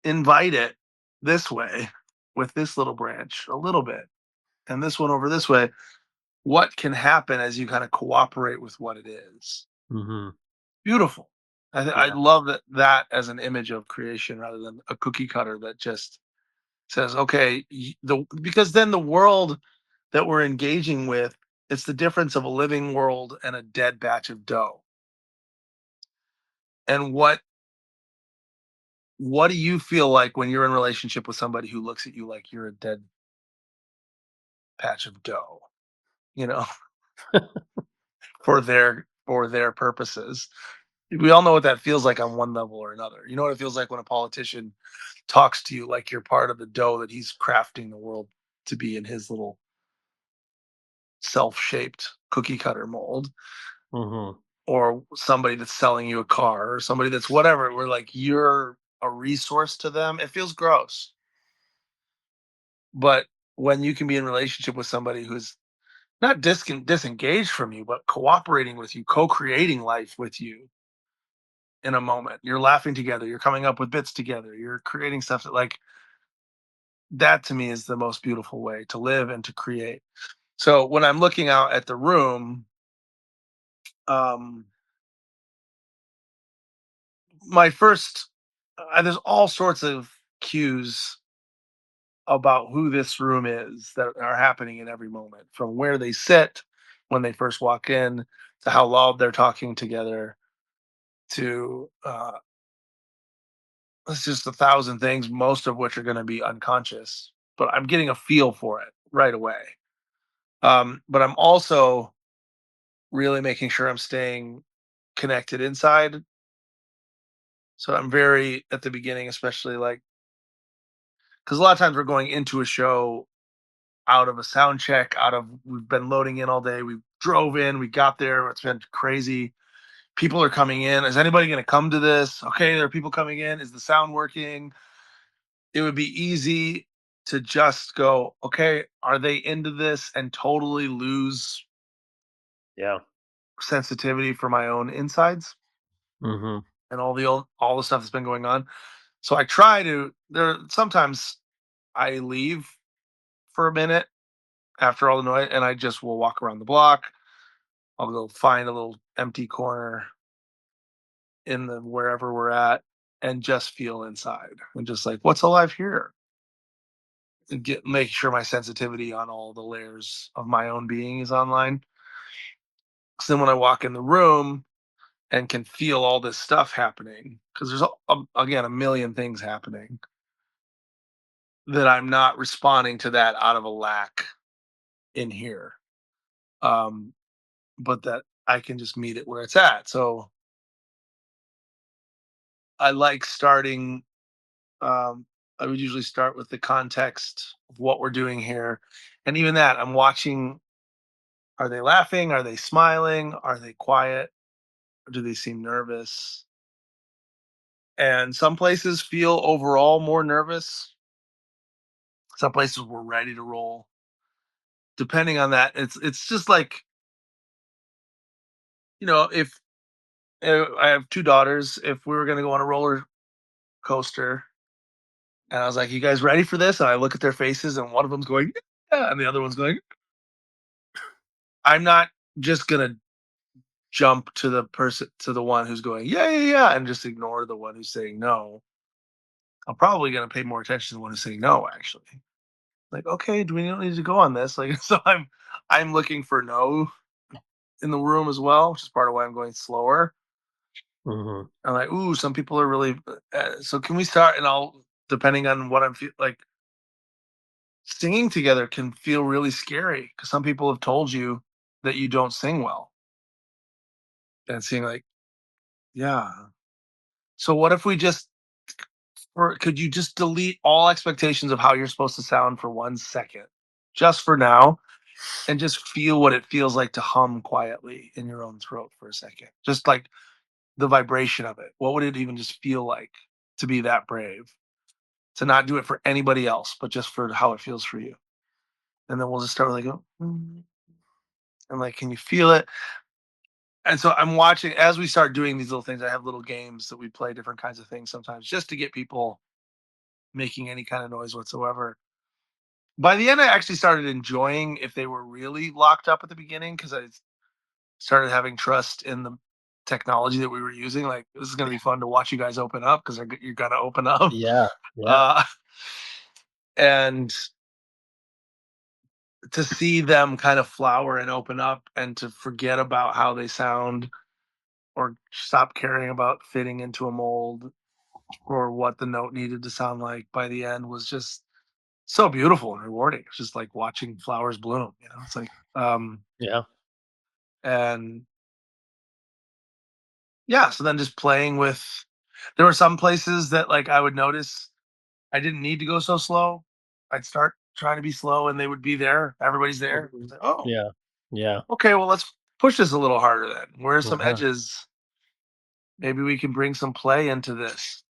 invite it this way with this little branch a little bit and this one over this way, what can happen as you kind of cooperate with what it is? mhm. Beautiful. I Yeah. love that as an image of creation rather than a cookie cutter that just says, okay, because then the world that we're engaging with, it's the difference of a living world and a dead batch of dough. And what do you feel like when you're in relationship with somebody who looks at you like you're a dead patch of dough, you know, for their purposes? We all know what that feels like on one level or another. You know what it feels like when a politician talks to you like you're part of the dough that he's crafting the world to be in his little self-shaped cookie cutter mold, Mhm. or somebody that's selling you a car, or somebody that's whatever, where like you're a resource to them. It feels gross. But when you can be in relationship with somebody who's not disengaged from you, but cooperating with you, co-creating life with you in a moment. You're laughing together, you're coming up with bits together, you're creating stuff that like that to me is the most beautiful way to live and to create. So when I'm looking out at the room, um my first there's all sorts of cues about who this room is that are happening in every moment, from where they sit when they first walk in to how loud they're talking together to it's just a thousand things, most of which are going to be unconscious, but I'm getting a feel for it right away. But I'm also really making sure I'm staying connected inside. So I'm very at the beginning, especially like because a lot of times we're going into a show out of a sound check, out of we've been loading in all day. We drove in, we got there, it's been crazy. People are coming in. Is anybody going to come to this? Okay, there are people coming in. Is the sound working? It would be easy to just go, okay, are they into this and totally lose Yeah. sensitivity for my own insides Mhm. and all the stuff that's been going on. So I try to there sometimes I leave for a minute after all the noise and I just will walk around the block. I'll go find a little empty corner in the wherever we're at and just feel inside and just like what's alive here and get make sure my sensitivity on all the layers of my own being is online. So then when I walk in the room and can feel all this stuff happening, because there's again a million things happening, that I'm not responding to that out of a lack in here. Um, but that I can just meet it where it's at. So I like starting I would usually start with the context of what we're doing here. And even that, I'm watching, are they laughing? Are they smiling? Are they quiet? Or do they seem nervous? And some places feel overall more nervous. Some places we're ready to roll. Depending on that, it's just like, if I have two daughters, if we were gonna go on a roller coaster and I was like, "You guys ready for this?" And I look at their faces and one of them's going, "Yeah," and the other one's going, I'm not just gonna jump to the one who's going, "Yeah, yeah, yeah," and just ignore the one who's saying no. I'm probably gonna pay more attention to the one who's saying no, actually. Like, okay, do we not need to go on this? Like, so I'm looking for no in the room as well, which is part of why I'm going slower. Mhm. I'm like, ooh, some people are really. So can we start? And I'll depending on what I'm like. Singing together can feel really scary because some people have told you that you don't sing well, and seeing like, yeah. So what if we just, or could you just delete all expectations of how you're supposed to sound for 1 second, just for now, and just feel what it feels like to hum quietly in your own throat for a second, just like the vibration of it. What would it even just feel like to be that brave? To not do it for anybody else, but just for how it feels for you. And then we'll just start with like, oh, and like, can you feel it? And so I'm watching as we start doing these little things. I have little games that we play, different kinds of things sometimes, just to get people making any kind of noise whatsoever. By the end, I actually started enjoying if they were really locked up at the beginning because I started having trust in the technology that we were using. Like, this is going to be fun to watch you guys open up because you're going to open up. Yeah. Yeah. Uh, and to see them kind of flower and open up and to forget about how they sound or stop caring about fitting into a mold or what the note needed to sound like by the end was just so beautiful and rewarding. It's just like watching flowers bloom, It's like Yeah. and yeah, so then just playing with there were some places that like I would notice I didn't need to go so slow. I'd start trying to be slow and they would be there. Everybody's there. It's Mhm. like, oh, Yeah. Yeah. okay, well let's push this a little harder then. Where are some Yeah. edges? Maybe we can bring some play into this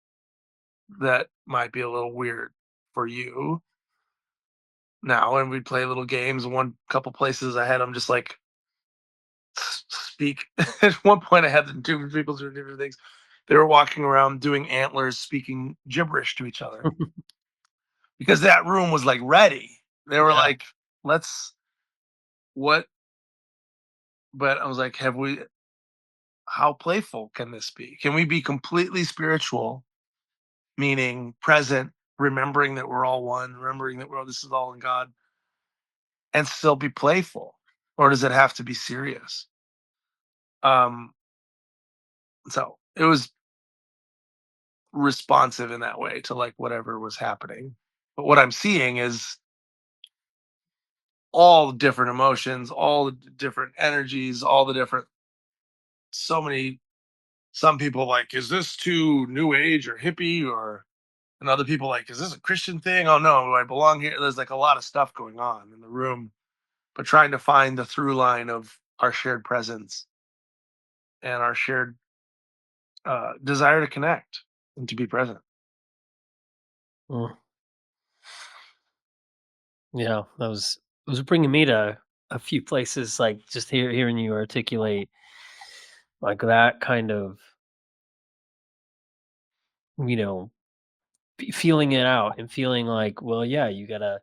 that might be a little weird for you now. And we'd play little games. One couple places I had them just like speak. At one point, I had the two people doing different things. They were walking around doing antlers, speaking gibberish to each other because that room was like ready. They were Yeah. like, let's what? But I was like, have we? How playful can this be? Can we be completely spiritual, meaning present, remembering that we're all one, remembering that this is all in God, and still be playful, or does it have to be serious? Um, so it was responsive in that way to like whatever was happening. But what I'm seeing is all the different emotions, all the different energies, all the different so many some people like, is this too new age or hippie or and other people like, is this a Christian thing? Oh no, do I belong here? There's like a lot of stuff going on in the room, but trying to find the through line of our shared presence and our shared desire to connect and to be present. Mm, yeah, that was it was bringing me to a few places, like just hearing you articulate like that kind of, you know, feeling it out and feeling like, well, yeah, you gotta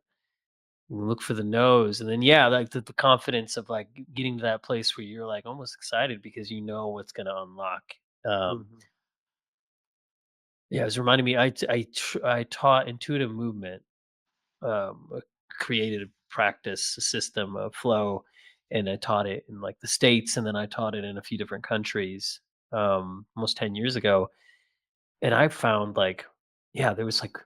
look for the nose, and then yeah, like the confidence of like getting to that place where you're like almost excited because you know what's gonna unlock. Um, Mhm. yeah, it was reminding me. I taught intuitive movement, a created practice, a system of flow, and I taught it in like the states, and then I taught it in a few different countries, almost 10 years ago, and I found like, yeah, there was like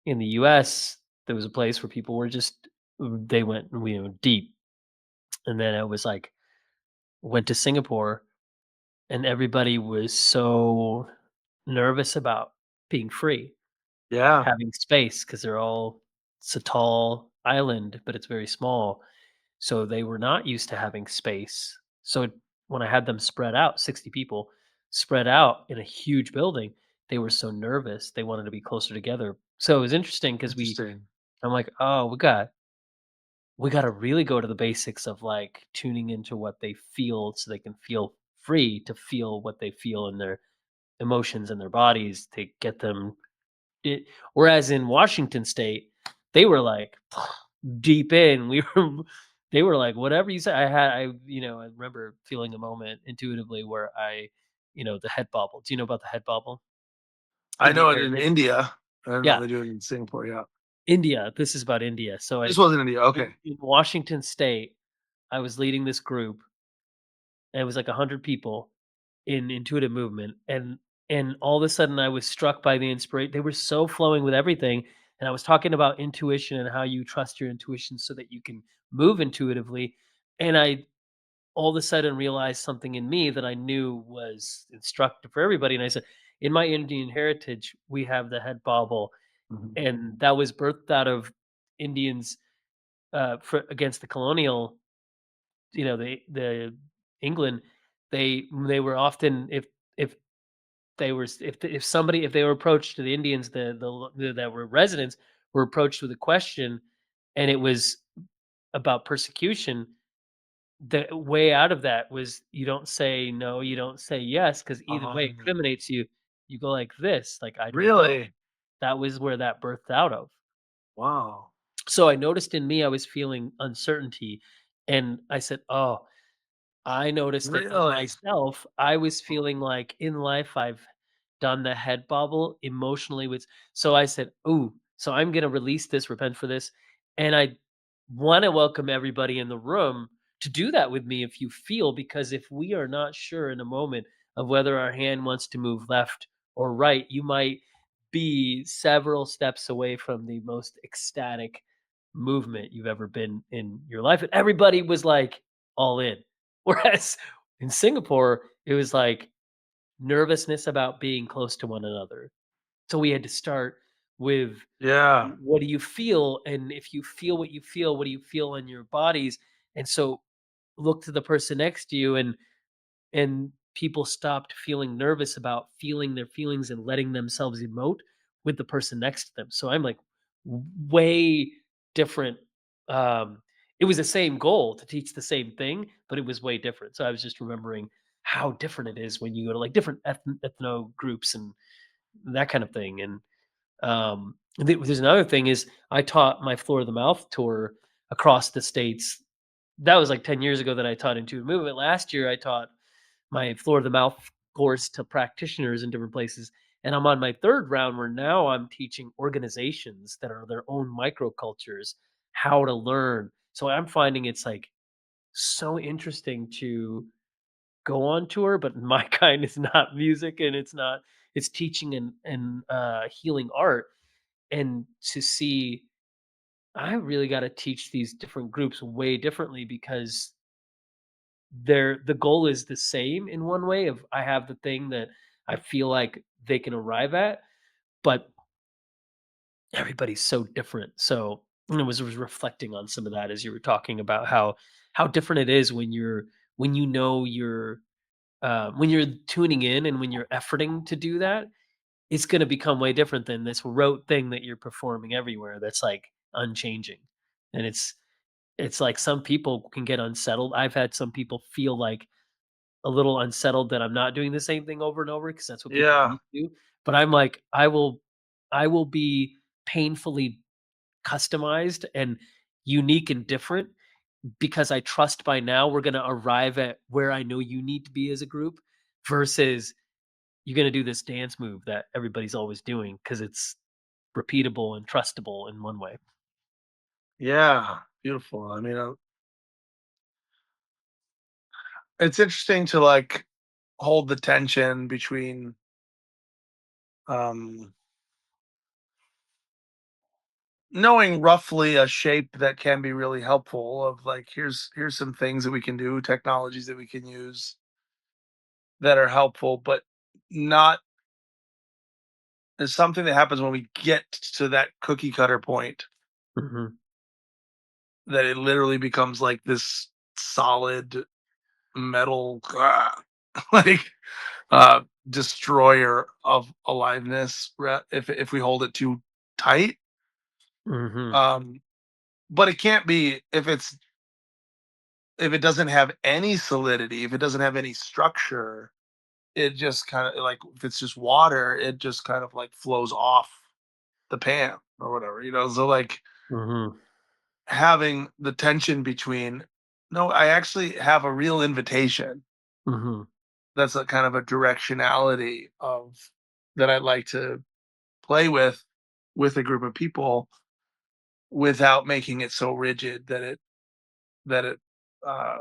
in the U.S. there was a place where people were just they went deep, and then I was like went to Singapore, and everybody was so nervous about being free, Yeah, having space because they're all it's a tall island, but it's very small. So they were not used to having space. So when I had them spread out, 60 people spread out in a huge building, they were so nervous. They wanted to be closer together. So it was interesting because interesting. I'm like, oh, we got to really go to the basics of like tuning into what they feel so they can feel free to feel what they feel in their emotions and their bodies to get them it, whereas in Washington state they were like deep in we were they were like whatever you said I remember feeling a moment intuitively where the head bobble. Do you know about the head bobble? I know Indian it in heritage. India. I don't know if Yeah, they do it in Singapore. Yeah, India. This is about India. So this wasn't India. Okay. in Washington state I was leading this group, and it was like 100 people in intuitive movement, and all of a sudden I was struck by the inspiration. They were so flowing with everything, and I was talking about intuition and how you trust your intuition so that you can move intuitively, and I all of a sudden realized something in me that I knew was instructive for everybody, and I said, in my Indian heritage we have the head bobble, Mhm. and that was birthed out of Indians, against the colonial, the England. They were often, if they were if somebody, if they were approached to the Indians, that were residents were approached with a question, and it was about persecution. The way out of that was you don't say no, you don't say yes, because either way Um, incriminates you. You go like this, like I don't know. really? That was where that birthed out of. Wow. So I noticed in me I was feeling uncertainty, and I said, "Oh." I noticed that in Really? myself, I was feeling like in life I've done the head bobble emotionally with, so I said, "Ooh, so I'm gonna release this, repent for this." And I wanna welcome everybody in the room to do that with me if you feel, because if we are not sure in a moment of whether our hand wants to move left or right, you might be several steps away from the most ecstatic movement you've ever been in your life. And everybody was like all in. Whereas in Singapore, it was like nervousness about being close to one another. So we had to start with, Yeah. what do you feel? And if you feel what you feel, what do you feel in your bodies? And so look to the person next to you, and people stopped feeling nervous about feeling their feelings and letting themselves emote with the person next to them. So I'm like way different. Um, it was the same goal to teach the same thing, but it was way different. So I was just remembering how different it is when you go to like different ethno groups and that kind of thing. And there's another thing is I taught my Floor of the Mouth tour across the states. That was like 10 years ago that I taught intuitive movement. Last year I taught my Floor of the Mouth course to practitioners in different places. And I'm on my third round where now I'm teaching organizations that are their own microcultures how to learn. So I'm finding it's like so interesting to go on tour, but my kind is not music, and it's teaching and healing art. And to see, I really got to teach these different groups way differently because the goal is the same in one way of I have the thing that I feel like they can arrive at, but everybody's so different. So and was reflecting on some of that as you were talking about how different it is when when you know when you're tuning in and when you're efforting to do that, it's going to become way different than this rote thing that you're performing everywhere that's like unchanging. And it's like some people can get unsettled. I've had some people feel like a little unsettled that I'm not doing the same thing over and over because that's what people are Yeah. used to. But I'm like, I will be painfully customized and unique and different because I trust by now we're gonna arrive at where I know you need to be as a group versus you're gonna do this dance move that everybody's always doing because it's repeatable and trustable in one way. Yeah. Beautiful. I mean, it's interesting to like hold the tension between um knowing roughly a shape that can be really helpful of like here's some things that we can do, technologies that we can use that are helpful, but not as something that happens when we get to that cookie cutter point Mhm, that it literally becomes like this solid metal like uh destroyer of aliveness if we hold it too tight. mhm, um but it can't be if it doesn't have any solidity, if it doesn't have any structure, it just kind of like if it's just water, it just kind of like flows off the pan or whatever, so like mhm, having the tension between, no, I actually have a real invitation. mhm, That's a kind of a directionality of that I'd like to play with a group of people without making it so rigid that it uh,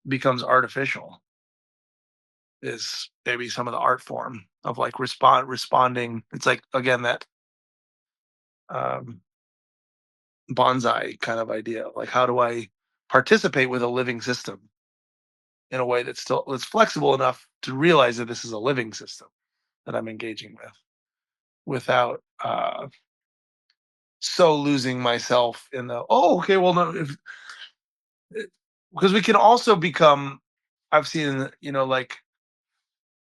becomes artificial. Is maybe some of the art form of like responding. It's like again that um, bonsai kind of idea. Like how do I participate with a living system in a way that's flexible enough to realize that this is a living system that I'm engaging with without so losing myself in the, oh, okay, well, no, if because we can also become, I've seen, like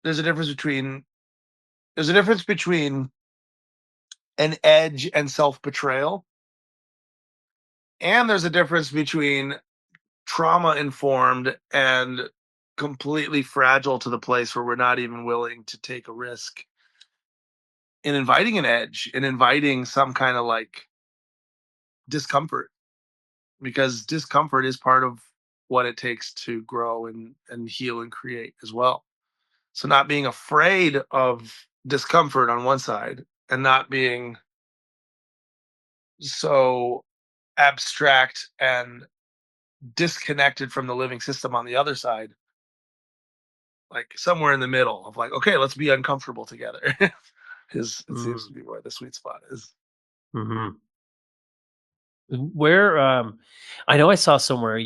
there's a difference between there's a difference between an edge and self-betrayal, and there's a difference between trauma informed and completely fragile to the place where we're not even willing to take a risk in inviting an edge and inviting some kind of like discomfort, because discomfort is part of what it takes to grow and heal and create as well. So not being afraid of discomfort on one side and not being so abstract and disconnected from the living system on the other side, like somewhere in the middle of like, okay, let's be uncomfortable together. Is it seems mm, to be where the sweet spot is. mhm. Where, I know I saw somewhere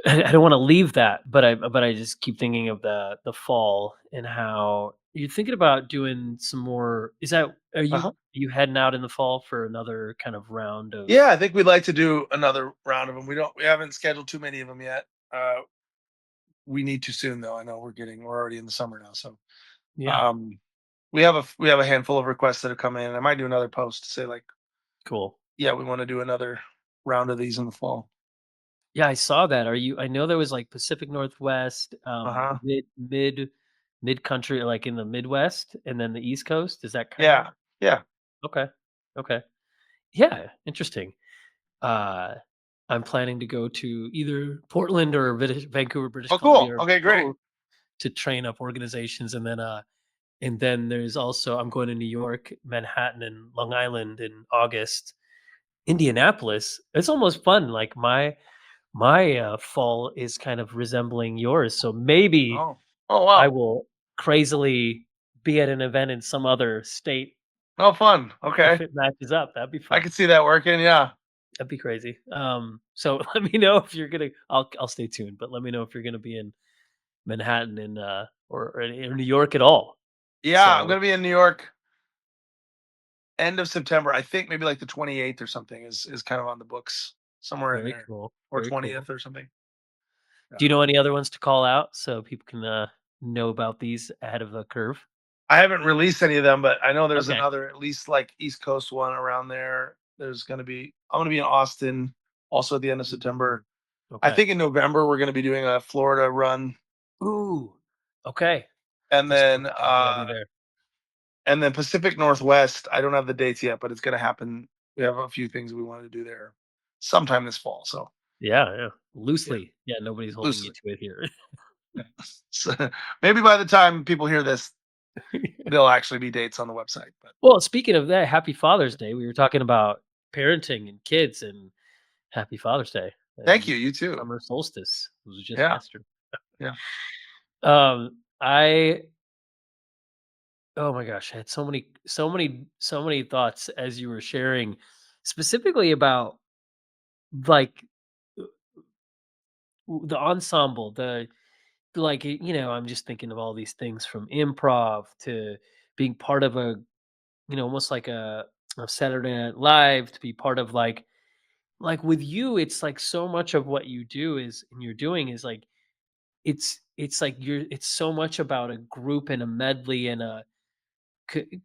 I don't wanna leave that, but I just keep thinking of the fall and how you're thinking about doing some more is that Uh-huh. are you heading out in the fall for another kind of round of Yeah, I think we'd like to do another round of them. We haven't scheduled too many of them yet. We need to soon though. I know we're already in the summer now, so Yeah, um we have a handful of requests that have come in. I might do another post to say like, cool. yeah, we want to do another round of these in the fall. Yeah, I saw that. Are you I know there was, like, Pacific Northwest, Uh-huh. mid country, like, in the Midwest, and then the East Coast. Is that kinda Yeah. Yeah. okay, okay. Yeah, interesting. Uh, I'm planning to go to either Portland or Vancouver, British Oh, cool. Columbia, or Okay, great. both to train up organizations, and then there's also I'm going to New York, Manhattan, and Long Island in August. Indianapolis, it's almost fun. Like My fall is kind of resembling yours, so maybe Oh. Oh, I wow. will crazily be at an event in some other state Oh, fun. if Okay. it matches up. That'd be I fun. could see that working, yeah. That'd be crazy. So let me know if you're gonna. I'll stay tuned, but let me know if you're gonna be in Manhattan in or New York at all. Yeah, I'm So gonna be in New York end of September. I think maybe like the 28th or something is kind of on the books, somewhere in very there, cool. or Very cool. 20th or something. Do you Yeah. know any other ones to call out so people can know about these ahead of the curve? I haven't released any of them, but I know there's Okay. another at least like East Coast one around there. I'm gonna be in Austin also at the end of Mm, September. I okay. think in November we're gonna be doing a Florida run, Ooh. Okay. and Just then maybe I'll be there. Pacific Northwest. I don't have the dates yet, but it's gonna happen. We have a few things we want to do there sometime this fall. So Yeah, yeah. yeah, Loosely. Yeah, nobody's holding you loosely. to it here. Yeah. So maybe by the time people hear this, there'll actually be dates on the website. But Well, speaking of that, happy Father's Day. We were talking about parenting and kids, and happy Father's Day thank and you. You too. summer solstice. It was just Yeah. yesterday. Yeah. I oh my gosh, I had so many thoughts as you were sharing, specifically about like the ensemble, I'm just thinking of all these things from improv to being part of almost like a Saturday Night Live, to be part of like with you, it's like so much of what you do is and you're doing is like it's like it's so much about a group and a medley and c-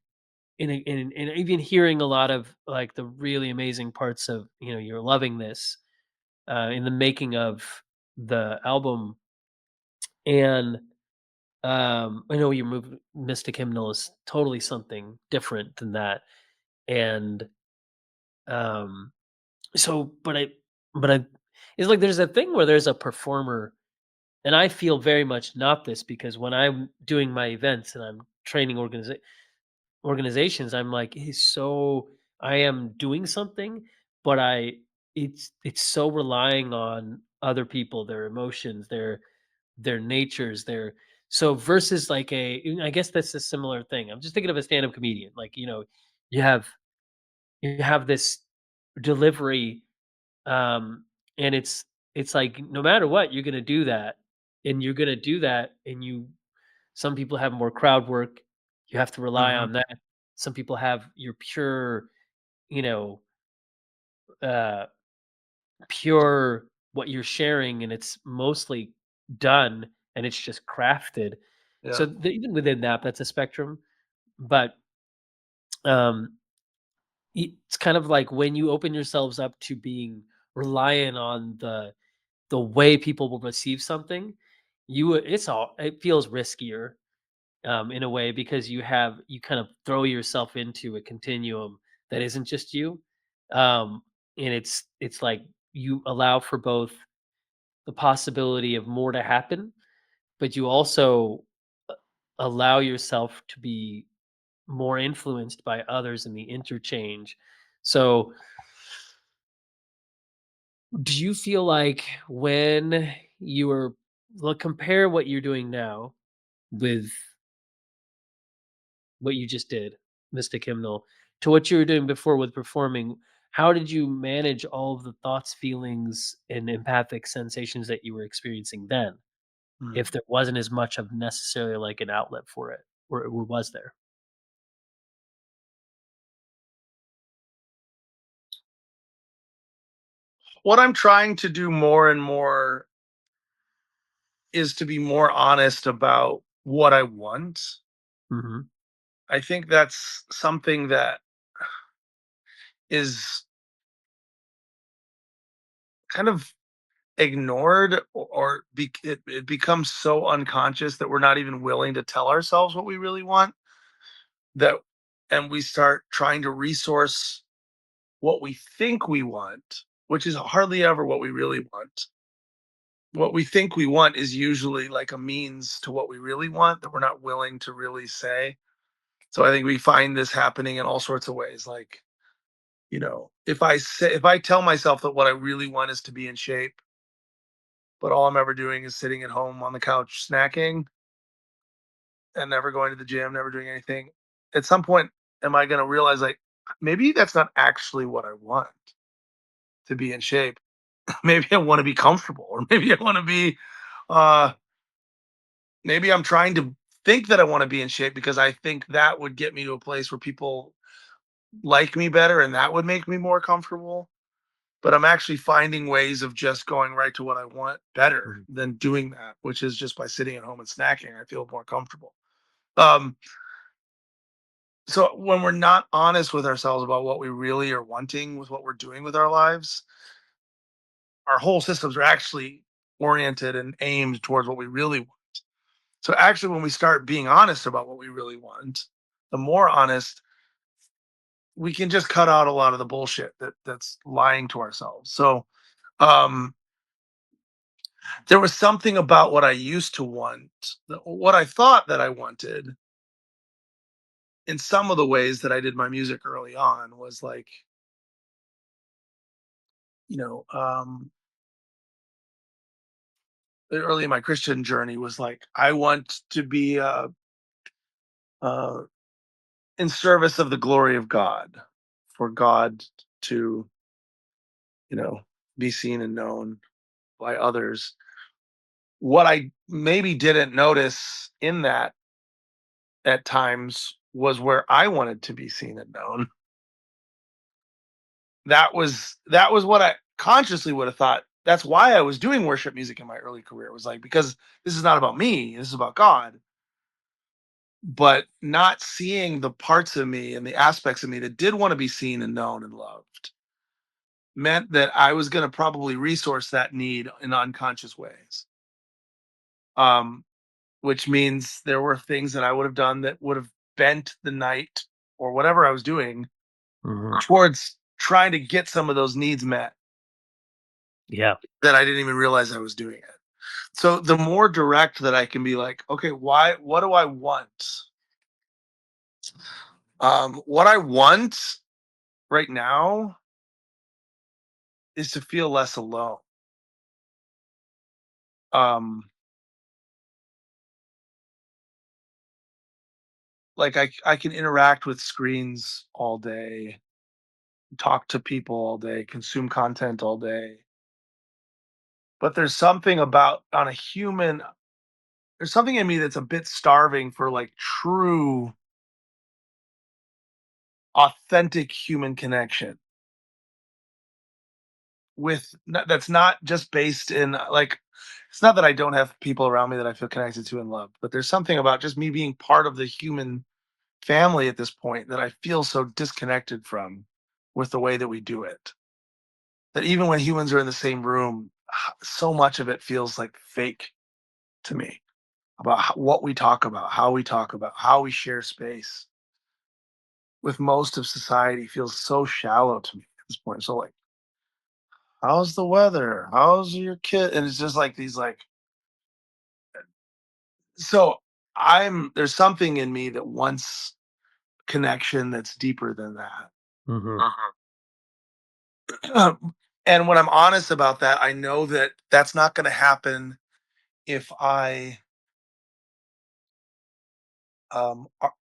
and even hearing a lot of like the really amazing parts of your loving this in the making of the album. And I know your move Mystic Hymnal is totally something different than that. And um so but I it's like there's a thing where there's a performer, and I feel very much not this, because when I'm doing my events and I'm training organizations, I'm like, he's so I am doing something, but it's so relying on other people, their emotions, their natures, their so versus like I guess that's a similar thing. I'm just thinking of a stand-up comedian. Like, you have you have this delivery, um, and it's like no matter what, you're gonna do that. And you're gonna do that, and some people have more crowd work. You have to rely Hmm. on that. Some people have your pure, you know, uh, pure what you're sharing, and it's mostly done, and it's just crafted. Yeah. So even within that, that's a spectrum. But um, it's kind of like when you open yourselves up to being reliant on the way people will receive something, it feels riskier in a way, because you kind of throw yourself into a continuum that isn't just you, um, and it's like you allow for both the possibility of more to happen, but you also allow yourself to be more influenced by others in the interchange. So, do you feel like when you were compare what you're doing now with what you just did, Mystic Hymnal, to what you were doing before with performing, how did you manage all of the thoughts, feelings, and empathic sensations that you were experiencing then, if Hmm. there wasn't as much of necessarily like an outlet for it, or was there? What I'm trying to do more and more is to be more honest about what I want. Mhm. I think that's something that is kind of ignored, it becomes so unconscious that we're not even willing to tell ourselves what we really want, that and we start trying to resource what we think we want, which is hardly ever what we really want. What we think we want is usually like a means to what we really want that we're not willing to really say. So I think we find this happening in all sorts of ways. Like, if I tell myself that what I really want is to be in shape, but all I'm ever doing is sitting at home on the couch snacking and never going to the gym, never doing anything. At some point, am I going to realize like maybe that's not actually what I want to be in shape? Maybe I want to be comfortable, or maybe I want to be, uh, maybe I'm trying to think that I want to be in shape because I think that would get me to a place where people like me better and that would make me more comfortable. But I'm actually finding ways of just going right to what I want better Mhm. than doing that, which is just by sitting at home and snacking. I feel more comfortable. Um, so when we're not honest with ourselves about what we really are wanting with what we're doing with our lives, our whole systems are actually oriented and aimed towards what we really want. So actually, when we start being honest about what we really want, the more honest we can just cut out a lot of the bullshit that's lying to ourselves. So um there was something about what I used to want, what I thought that I wanted in some of the ways that I did my music early on was like, you know, early in my Christian journey was like, I want to be uh, in service of the glory of God, for God to, you know, be seen and known by others. What I maybe didn't notice in that at times was where I wanted to be seen and known. That was what I consciously would have thought. That's why I was doing worship music in my early career. It was like, because this is not about me, this is about God. But not seeing the parts of me and the aspects of me that did want to be seen and known and loved meant that I was going to probably resource that need in unconscious ways. Um, which means there were things that I would have done that would have bent the night or whatever I was doing Mhm. towards trying to get some of those needs met Yeah. that I didn't even realize I was doing it. So the more direct that I can be like, okay, why what do I want? What I want right now is to feel less alone. Um, like I can interact with screens all day, talk to people all day, consume content all day. But there's something about on a human there's something in me that's a bit starving for like true authentic human connection with that's not just based in like it's not that I don't have people around me that I feel connected to and love, but there's something about just me being part of the human family at this point that I feel so disconnected from with the way that we do it. That even when humans are in the same room, so much of it feels like fake to me about what we talk about, how we talk about, how we share space with most of society feels so shallow to me at this point. So like, how's the weather? How's your kid? And it's just like these like so there's something in me that wants connection that's deeper than that. Mhm. And when I'm honest about that, I know that that's not going to happen if I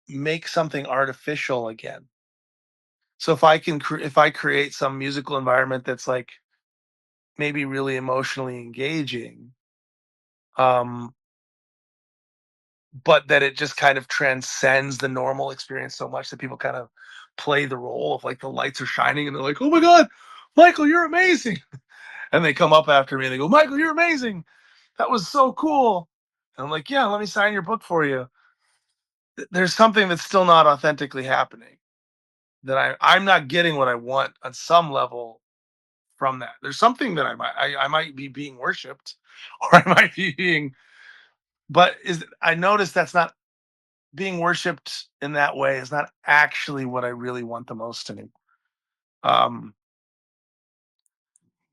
make something artificial again. So if I create some musical environment that's like maybe really emotionally engaging, um, but that it just kind of transcends the normal experience so much that people kind of play the role of like the lights are shining and they're like, "Oh my god, Michael, you're amazing!" And they come up after me and they go, "Michael, you're amazing. That was so cool." And I'm like, "Yeah, let me sign your book for you." There's something that's still not authentically happening. That I'm not getting what I want on some level from that. There's something that I might be being worshipped, or I might be being, but is I notice that's not being worshipped in that way is not actually what I really want the most anymore. Um,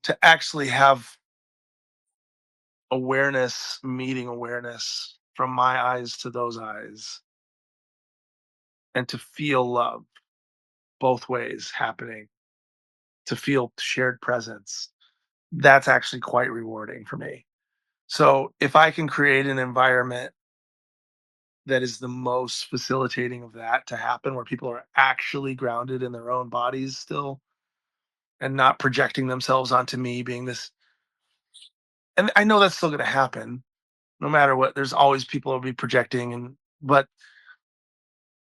to actually have awareness, meeting awareness from my eyes to those eyes, and to feel love both ways happening, to feel shared presence. That's actually quite rewarding for me. So if I can create an environment that is the most facilitating of that to happen, where people are actually grounded in their own bodies still and not projecting themselves onto me being this, and I know that's still going to happen no matter what. There's always people who'll be projecting, and but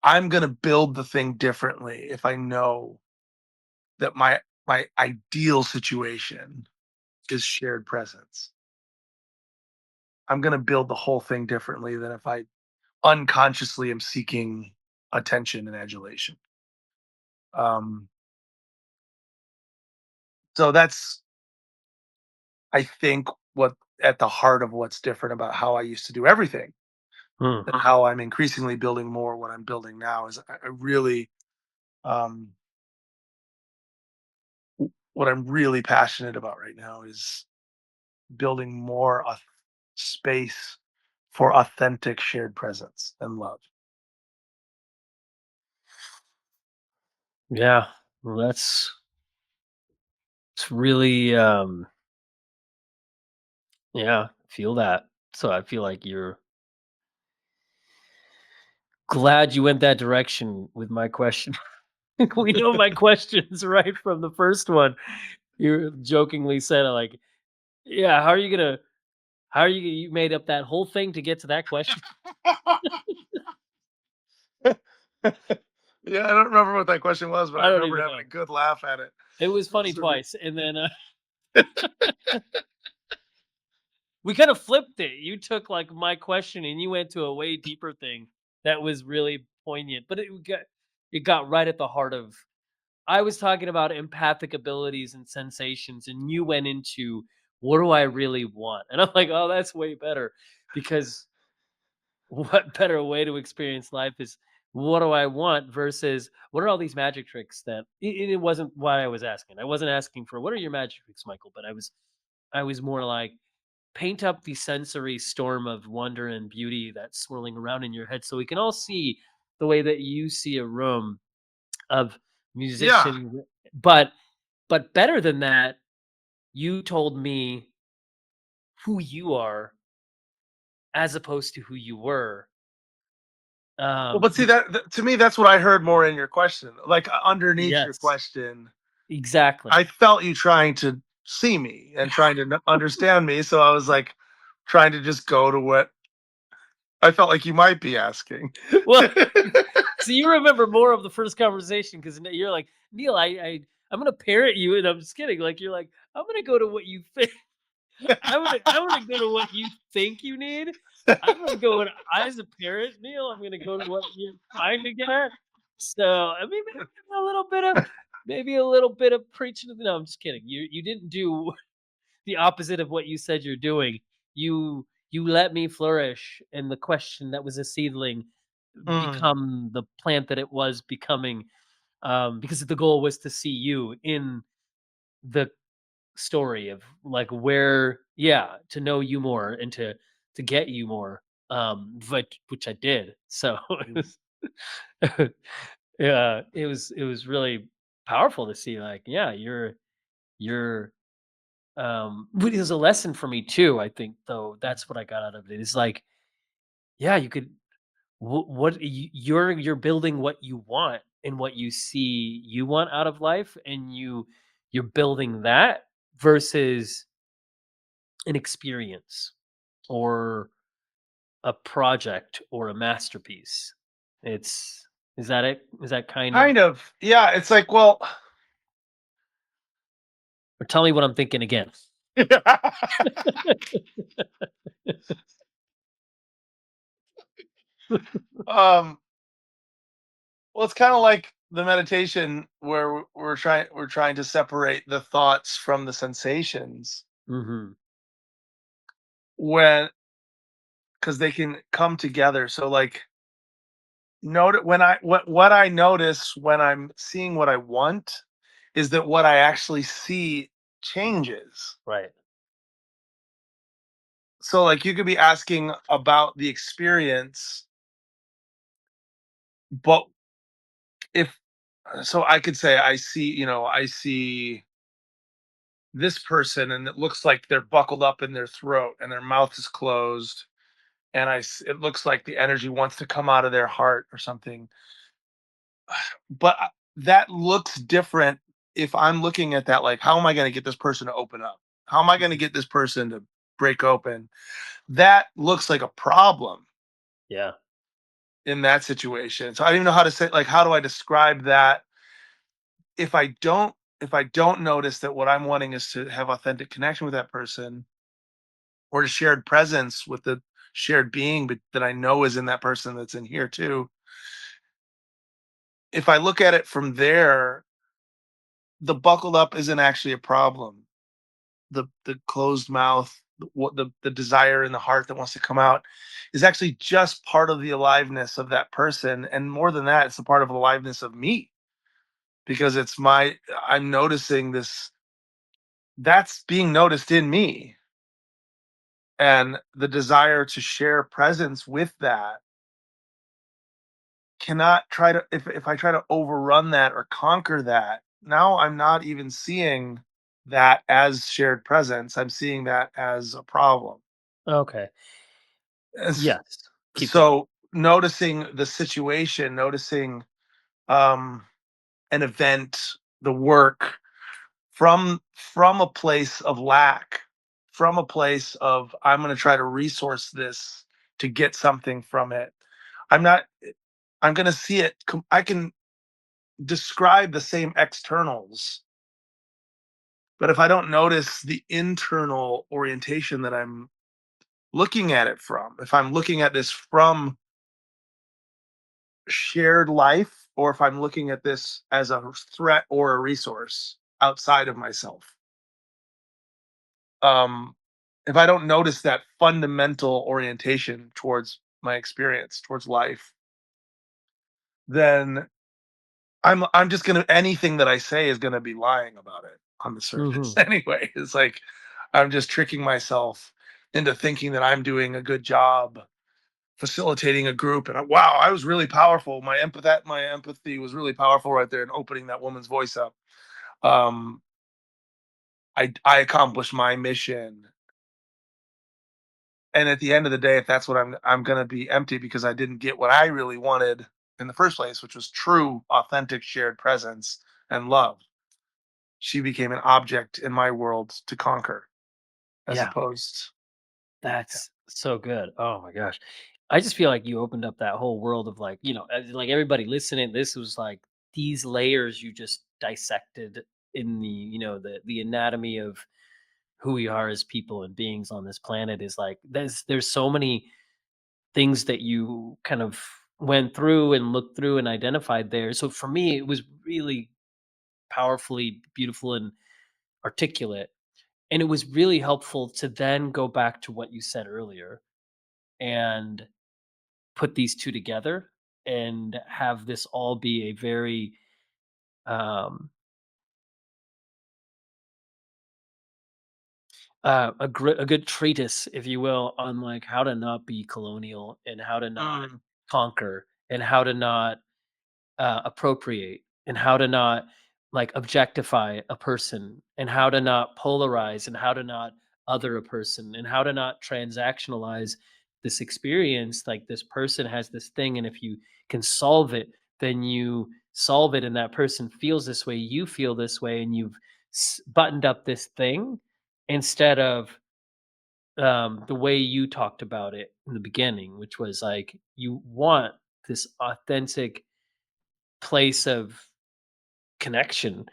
I'm going to build the thing differently if I know that my ideal situation is shared presence. I'm going to build the whole thing differently than if I unconsciously am seeking attention and adulation. Um, so that's, I think, what at the heart of what's different about how I used to do everything Hmm. and how I'm increasingly building more what I'm building now is I really, um, what I'm really passionate about right now is building more space for authentic shared presence and love. Yeah. Well, it's really yeah, feel that. So I feel like you're glad you went that direction with my question. We know my questions right from the first one. You jokingly said like, "Yeah, how are you made up that whole thing to get to that question?" Yeah, I don't remember what that question was, but I I don't remember even having know. a good laugh at it. It was It funny was really twice, and then we kind of flipped it. You took like my question and you went to a way deeper thing that was really poignant, but it got right at the heart of. I was talking about empathic abilities and sensations, and you went into what do I really want? And I'm like, oh, that's way better because what better way to experience life is what do I want versus what are all these magic tricks that it wasn't what I was asking. I wasn't asking for what are your magic tricks, Michael, but I was more like paint up the sensory storm of wonder and beauty that's swirling around in your head so we can all see the way that you see a room of yeah. musician but better than that, you told me who you are as opposed to who you were. Well, but see Which to me that's what I heard more in your question. Like underneath your yes, question, exactly. I felt you trying to see me and trying to understand me. So I was like trying to just go to what I felt like you might be asking. Well, so you remember more of the first conversation because you're like, Neil, I'm gonna parrot you, and I'm just kidding. Like you're like, I'm gonna go to what you think. I'm gonna go to what you think you need. I'm gonna go with as a parent, Neil. I'm gonna go to what you're trying to get at. So I mean, maybe a little bit of preaching. No, I'm just kidding. You didn't do the opposite of what you said you're doing. You let me flourish, and the question that was a seedling Mm, become the plant that it was becoming. Because the goal was to see you in the story of like where to know you more and to get you more but which I did so it mm, was yeah it was really powerful to see like you're but it was a lesson for me too. I think though that's what I got out of it. It's like yeah you could you're building what you want and what you see you want out of life and you're building that versus an experience or a project or a masterpiece. It's is that it? Is that kind of kind of. Yeah, it's like, well, or tell me what I'm thinking again. um well, it's kind of like the meditation where we're trying to separate the thoughts from the sensations Mhm. when because they can come together. So like note when what I notice when I'm seeing what I want is that what I actually see changes. Right. So like you could be asking about the experience, but if so I could say I see this person, and it looks like they're buckled up in their throat and their mouth is closed, and it looks like the energy wants to come out of their heart or something. But that looks different if I'm looking at that like, how am I going to get this person to open up? How am I going to Mhm. get this person to break open? That looks like a problem Yeah. in that situation. So I don't even know how to say, like, how do I describe that if I don't notice that what I'm wanting is to have authentic connection with that person, or to shared presence with the shared being, but that I know is in that person that's in here too. If I look at it from there, the buckled up isn't actually a problem. The closed mouth, the desire in the heart that wants to come out is actually just part of the aliveness of that person, and more than that, it's a part of aliveness of me, because I'm noticing this, that's being noticed in me, and the desire to share presence with that cannot try to, if I try to overrun that or conquer that, now I'm not even seeing that as shared presence, I'm seeing that as a problem. Okay. As Yes. Keep going. So noticing the situation, noticing um an event, the work, from a place of lack, from a place of I'm going to try to resource this to get something from it. I'm not I'm going to see it I can describe the same externals, but if I don't notice the internal orientation that I'm looking at it from, if I'm looking at this from shared life, or if I'm looking at this as a threat or a resource outside of myself. Um, if I don't notice that fundamental orientation towards my experience, towards life, then I'm just gonna, anything that I say is gonna be lying about it on the surface Mhm. anyway. It's like I'm just tricking myself into thinking that I'm doing a good job facilitating a group, and wow, I was really powerful. My empathy was really powerful right there in opening that woman's voice up. Um, I accomplished my mission, and at the end of the day, if that's what I'm gonna be empty because I didn't get what I really wanted in the first place, which was true, authentic, shared presence and love. She became an object in my world to conquer, as Yeah. opposed. Yeah. That's so good. Oh my gosh. I just feel like you opened up that whole world of like, like everybody listening, this was like these layers you just dissected in the anatomy of who we are as people and beings on this planet is like there's so many things that you kind of went through and looked through and identified there. So for me, it was really powerfully beautiful and articulate. And it was really helpful to then go back to what you said earlier and put these 2 together and have this all be a very, um, a good treatise, if you will, on, like, how to not be colonial and how to not Mm, conquer and how to not appropriate and how to not like objectify a person and how to not polarize and how to not other a person and how to not transactionalize this experience. Like this person has this thing, and if you can solve it, then you solve it, and that person feels this way, you feel this way, and you've buttoned up this thing instead of the way you talked about it in the beginning, which was like you want this authentic place of connection.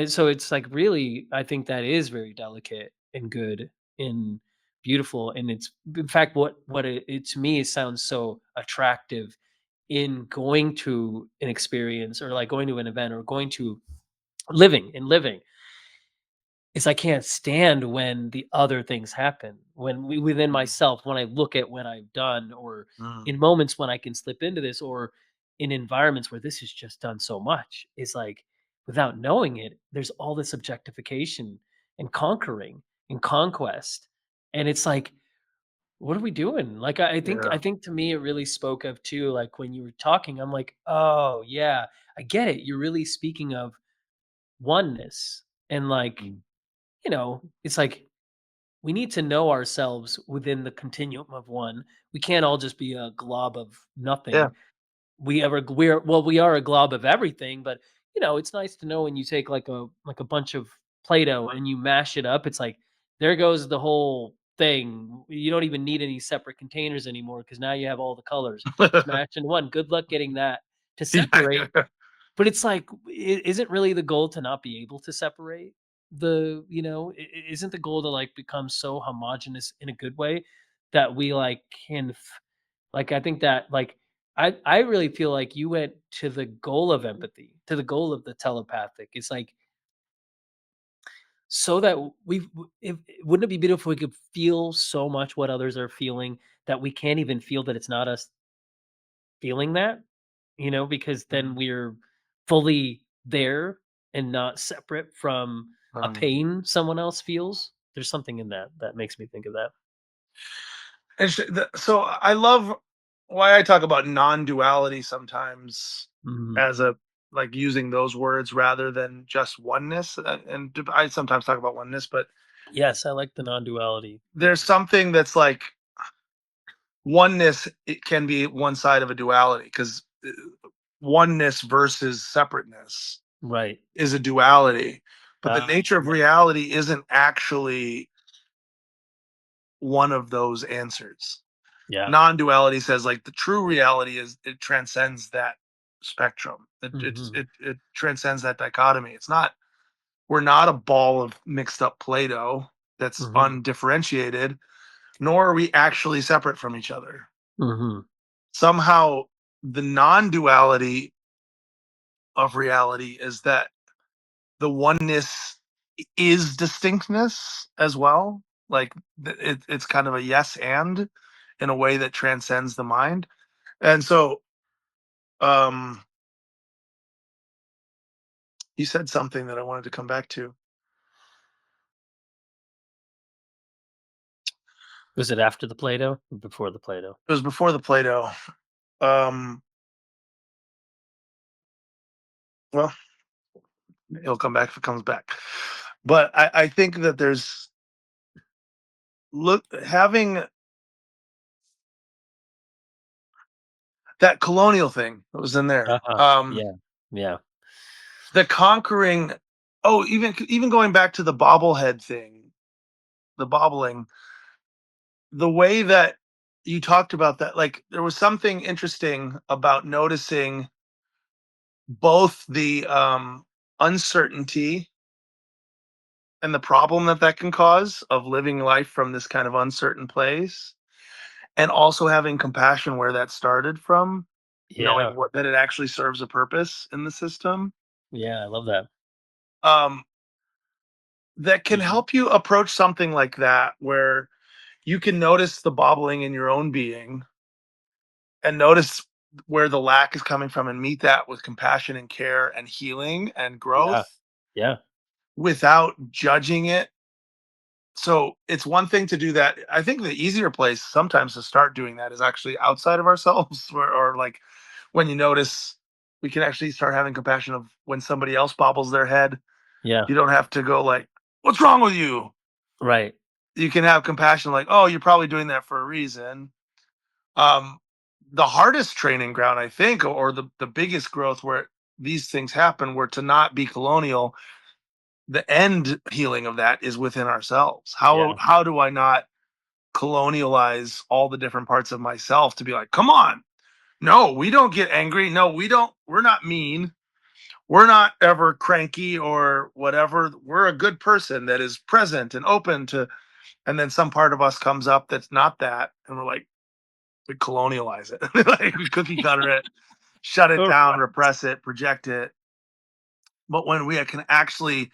So it's like really, I think that is very delicate and good and beautiful. And it's in fact what it to me sounds so attractive in going to an experience or like going to an event or going to living is I can't stand when the other things happen. When within mm, myself, when I look at what I've done, or mm. in moments when I can slip into this, or in environments where this is just done so much, is like without knowing it, there's all this objectification and conquering and conquest. And it's like, what are we doing? Like I Yeah. think to me it really spoke of too, like when you were talking, I'm like, oh yeah, I get it. You're really speaking of oneness and like Mm. it's like we need to know ourselves within the continuum of one. We can't all just be a glob of Yeah. nothing. We are a glob of everything, but it's nice to know when you take like a bunch of Play-Doh and you mash it up, it's like there goes the whole thing. You don't even need any separate containers anymore because now you have all the colors smashed in one. Good luck getting that to separate. Yeah. But it's like, isn't really the goal to not be able to separate? Isn't the goal to like become so homogenous in a good way that we like like I think that like I really feel like you went to the goal of empathy, to the goal of the telepathic. It's like so that if wouldn't it be beautiful if we could feel so much what others are feeling that we can't even feel that it's not us feeling that? Because then Mhm. we're fully there and not separate from a Um, pain someone else feels. There's something in that that makes me think of that. so I love why I talk about non-duality sometimes Mhm. as a like using those words rather than just oneness. And I sometimes talk about oneness, but Yes, I like the non-duality. there's something that's like oneness. It can be one side of a duality because oneness versus separateness Right. is a duality. But the Ah, nature of yeah. reality isn't actually one of those answers. Yeah. Non-duality says like the true reality is it transcends that spectrum. Mhm. It transcends that dichotomy. It's not We're not a ball of mixed up Play-Doh that's Mhm. undifferentiated, nor are we actually separate from each other. Mhm. Somehow the non-duality of reality is that the oneness is distinctness as well. Like it's kind of a yes and in a way that transcends the mind. And so um you said something that I wanted to come back to. Was it after the Play-Doh or before the Play-Doh? It was before the Play-Doh. Um well, it'll come back if it comes back. But I think that there's look having that colonial thing that was in there. Uh-huh. Yeah. Yeah. The conquering oh, even going back to the bobblehead thing, the bobbling, the way that you talked about that, like there was something interesting about noticing both the uncertainty and the problem that that can cause of living life from this kind of uncertain place and also having compassion where that started from, Yeah. knowing what that it actually serves a purpose in the system. Yeah, I love that. um that can Mhm. help you approach something like that where you can notice the bobbling in your own being and notice where the lack is coming from and meet that with compassion and care and healing and Yeah. growth Yeah. without judging it. So it's one thing to do that. I think the easier place sometimes to start doing that is actually outside of ourselves, or like when you notice we can actually start having compassion of when somebody else bobbles their head. Yeah. You don't have to go like, "What's wrong with you?" Right. You can have compassion like, "Oh, you're probably doing that for a reason." Um, the hardest training ground, I think, or the biggest growth where these things happen, were to not be colonial. The end healing of that is within ourselves. Yeah. How do I not colonialize all the different parts of myself to be like, come on, no, we don't get angry. No, we don't. We're not mean. We're not ever cranky or whatever. We're a good person that is present and open to. And then some part of us comes up that's not that, and we're like, we colonialize it, like we cookie cutter it, shut it down, Right. repress it, project it. But when we can actually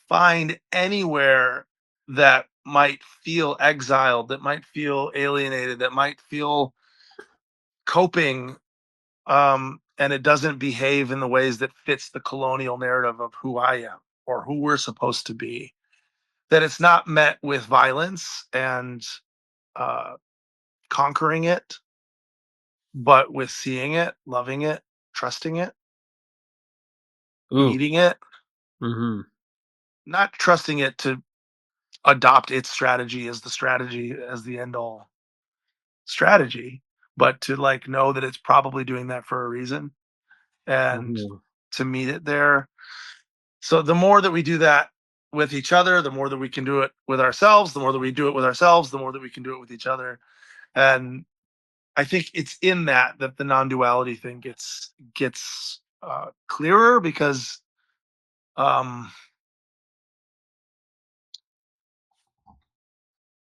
find anywhere that might feel exiled, that might feel alienated, that might feel coping, and it doesn't behave in the ways that fits the colonial narrative of who I am or who we're supposed to be, that it's not met with violence and uh, conquering it, but with seeing it, loving it, trusting it, Ooh. meeting it, Mhm. not trusting it to. adopt its strategy as the strategy, as the end all strategy, but to like know that it's probably doing that for a reason and Mhm. to meet it there. So the more that we do that with each other, the more that we can do it with ourselves, the more that we do it with ourselves, the more that we can do it with each other. And I think it's in that that the non-duality thing gets clearer because um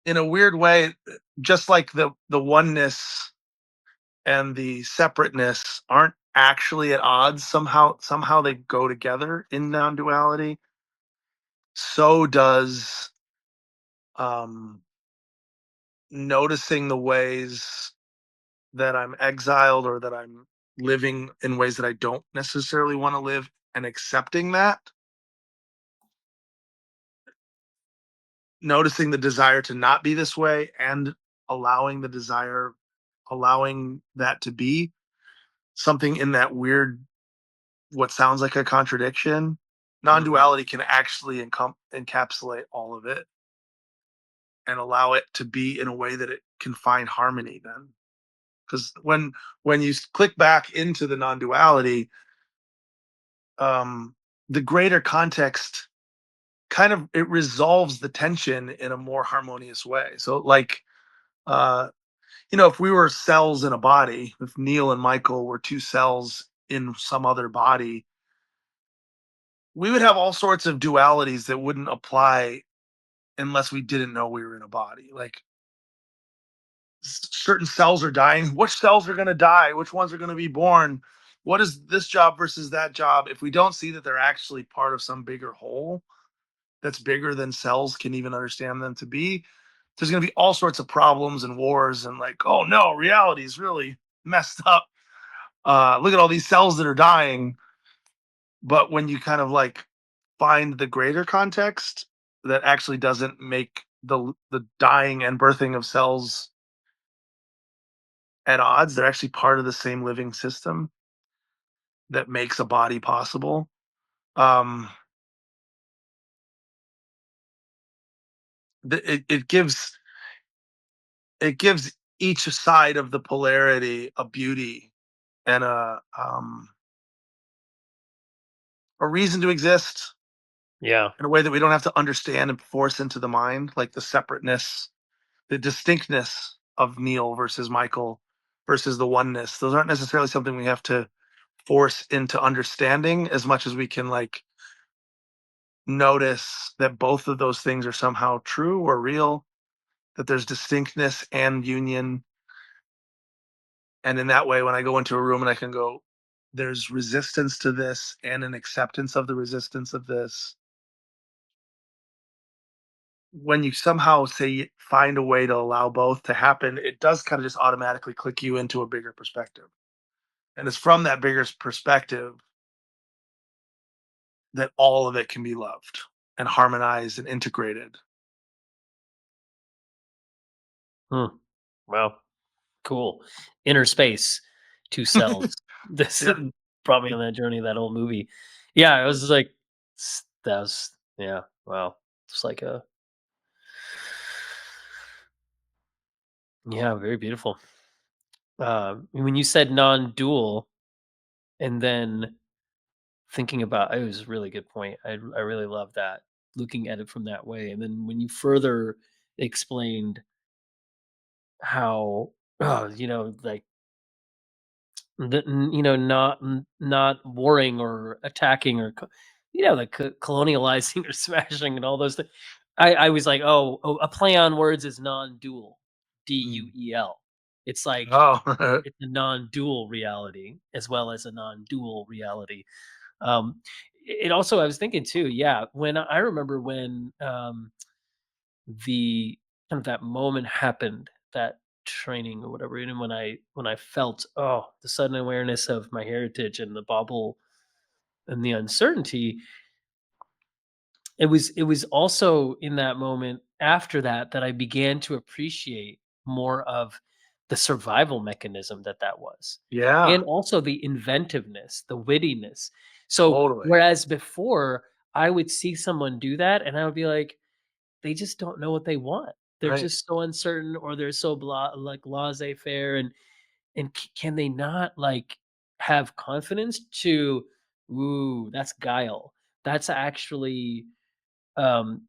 in a weird way, just like the oneness and the separateness aren't actually at odds, somehow they go together in non-duality. So does um noticing the ways that I'm exiled or that I'm living in ways that I don't necessarily want to live, and accepting that, noticing the desire to not be this way and allowing the desire, allowing that to be something in that weird, what sounds like a contradiction. Mhm. Non-duality can actually encapsulate all of it and allow it to be in a way that it can find harmony then. Because when you click back into the non-duality, um, the greater context kind of, it resolves the tension in a more harmonious way. So like, uh, if we were cells in a body, if Neil and Michael were two cells in some other body, we would have all sorts of dualities that wouldn't apply unless we didn't know we were in a body. Like certain cells are dying. Which cells are going to die? Which ones are going to be born? What is this job versus that job? If we don't see that they're actually part of some bigger whole that's bigger than cells can even understand them to be, there's going to be all sorts of problems and wars and like, oh no, reality is really messed up. Look at all these cells that are dying. But when you kind of like find the greater context that actually doesn't make the dying and birthing of cells at odds, they're actually part of the same living system that makes a body possible. Um, it gives each side of the polarity a beauty and a reason to exist Yeah. in a way that we don't have to understand and force into the mind, like the separateness, the distinctness of Neil versus Michael versus the oneness. Those aren't necessarily something we have to force into understanding as much as we can like notice that both of those things are somehow true or real, that there's distinctness and union. And in that way, when I go into a room and I can go, there's resistance to this and an acceptance of the resistance of this. When you somehow say find a way to allow both to happen, it does kind of just automatically click you into a bigger perspective. And it's from that bigger perspective that all of it can be loved and harmonized and integrated. Hmm. Wow. Cool. Inner space, 2 cells. This Yeah. brought me on that journey, that old movie. Yeah, it was just like that was yeah, wow. It's like a yeah, very beautiful. When you said non-dual and then thinking about it was a really good point. I really love that, looking at it from that way, and then when you further explained how, like not warring or attacking or like colonializing or smashing and all those things. I was like, oh, a play on words is non-dual, Mm. duel. It's like Oh, it's a non-dual reality as well as a non-dual reality. Um, it also, I was thinking too, yeah, when I remember when the kind of that moment happened, that training or whatever, and when I felt the sudden awareness of my heritage and the bauble and the uncertainty, it was also in that moment after that that I began to appreciate more of the survival mechanism that was, yeah, and also the inventiveness, the wittiness. So totally. whereas before I would see someone do that and I would be like, they just don't know what they want. They're Right. just so uncertain, or they're so like laissez-faire, and can they not like have confidence to, ooh, that's guile. That's actually um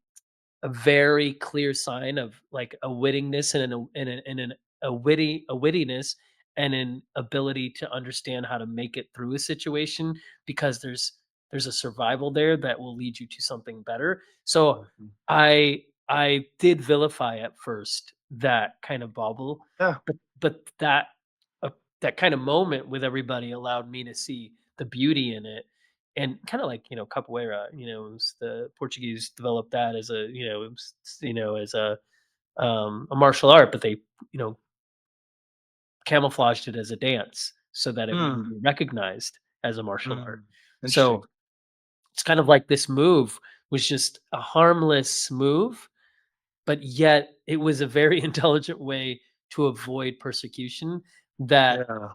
a very clear sign of like a wittiness and a wittiness and an ability to understand how to make it through a situation, because there's a survival there that will lead you to something better. So Mhm. I did vilify at first that kind of bauble, Yeah. but uh, that kind of moment with everybody allowed me to see the beauty in it. And kind of like, capoeira, the Portuguese developed that as a, as a martial art, but they, you know camouflaged it as a dance so that it wouldn't Mm, be recognized as a martial art. mm. Interesting. So it's kind of like this move was just a harmless move, but yet it was a very intelligent way to avoid persecution. That Yeah.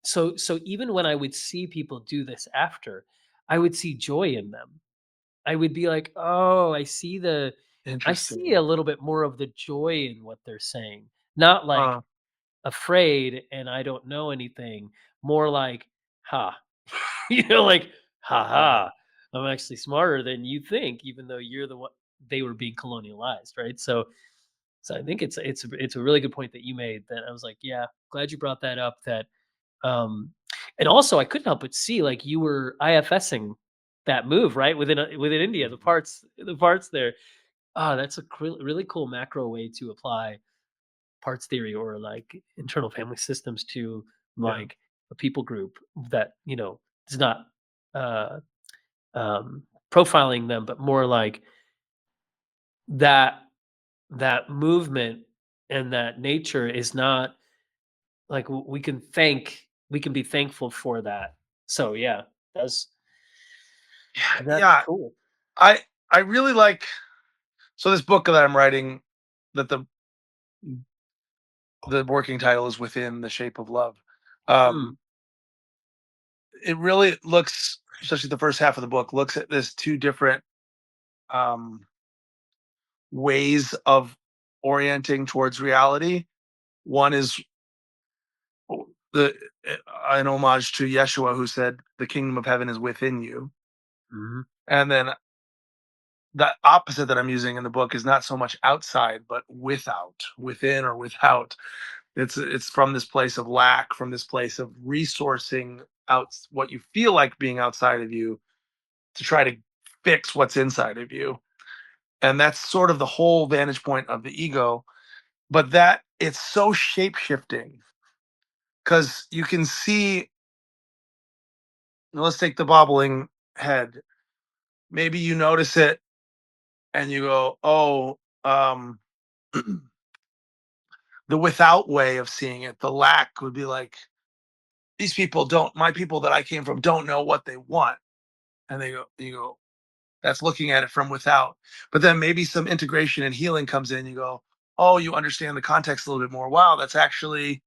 so even when I would see people do this after, I would see joy in them. I would be like, "Oh, I see a Interesting. little bit more of the joy in what they're saying." Not like Uh, afraid and I don't know anything, more like, "Ha." Like, "Ha yeah. ha. I'm actually smarter than you think, even though you're the one." They were being colonialized, right? So I think it's a really good point that you made, that I was like, "Yeah, glad you brought that up." Um and also I couldn't help but see, like, you were IFSing that move, right? Within India, Mhm. the parts there. Ah, that's a really cool macro way to apply parts theory or like internal family systems to Yeah. like a people group that, is not uh profiling them, but more like that movement and that nature is not like, we can be thankful for that. So yeah, that's Yeah. that's Yeah. cool. I I really like, so this book that I'm writing, that the working title is Within the Shape of Love. Mm, Um, it really looks, especially the first half of the book, looks at this two different um ways of orienting towards reality. One is the an homage to Yeshua, who said the kingdom of heaven is within you. mhm, And then the opposite that I'm using in the book is not so much outside, but without, within or without. It's from this place of lack, from this place of resourcing out what you feel like being outside of you to try to fix what's inside of you. And that's sort of the whole vantage point of the ego. But that it's so shape shifting because you can see, let's take the bobbling head. Maybe you notice it and you go, oh, um, the without way of seeing it, the lack would be like, these people don't, my people that I came from don't know what they want. And you go, that's looking at it from without. But then maybe some integration and healing comes in. You go, oh, you understand the context a little bit more. Wow, that's actually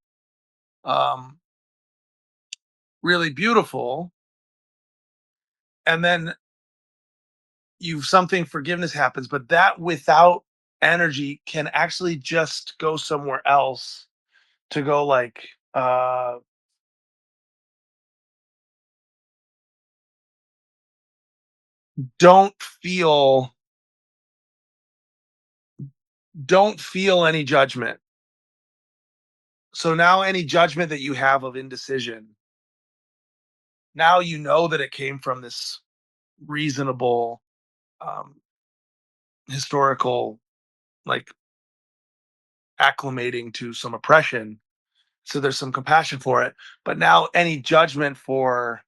um, really beautiful. And then something, forgiveness happens, but that without energy can actually just go somewhere else, to go like, uh, don't feel don't feel any judgment. So now any judgment that you have of indecision, now you know that it came from this reasonable, um, historical, like, acclimating to some oppression. So there's some compassion for it. But now any judgment for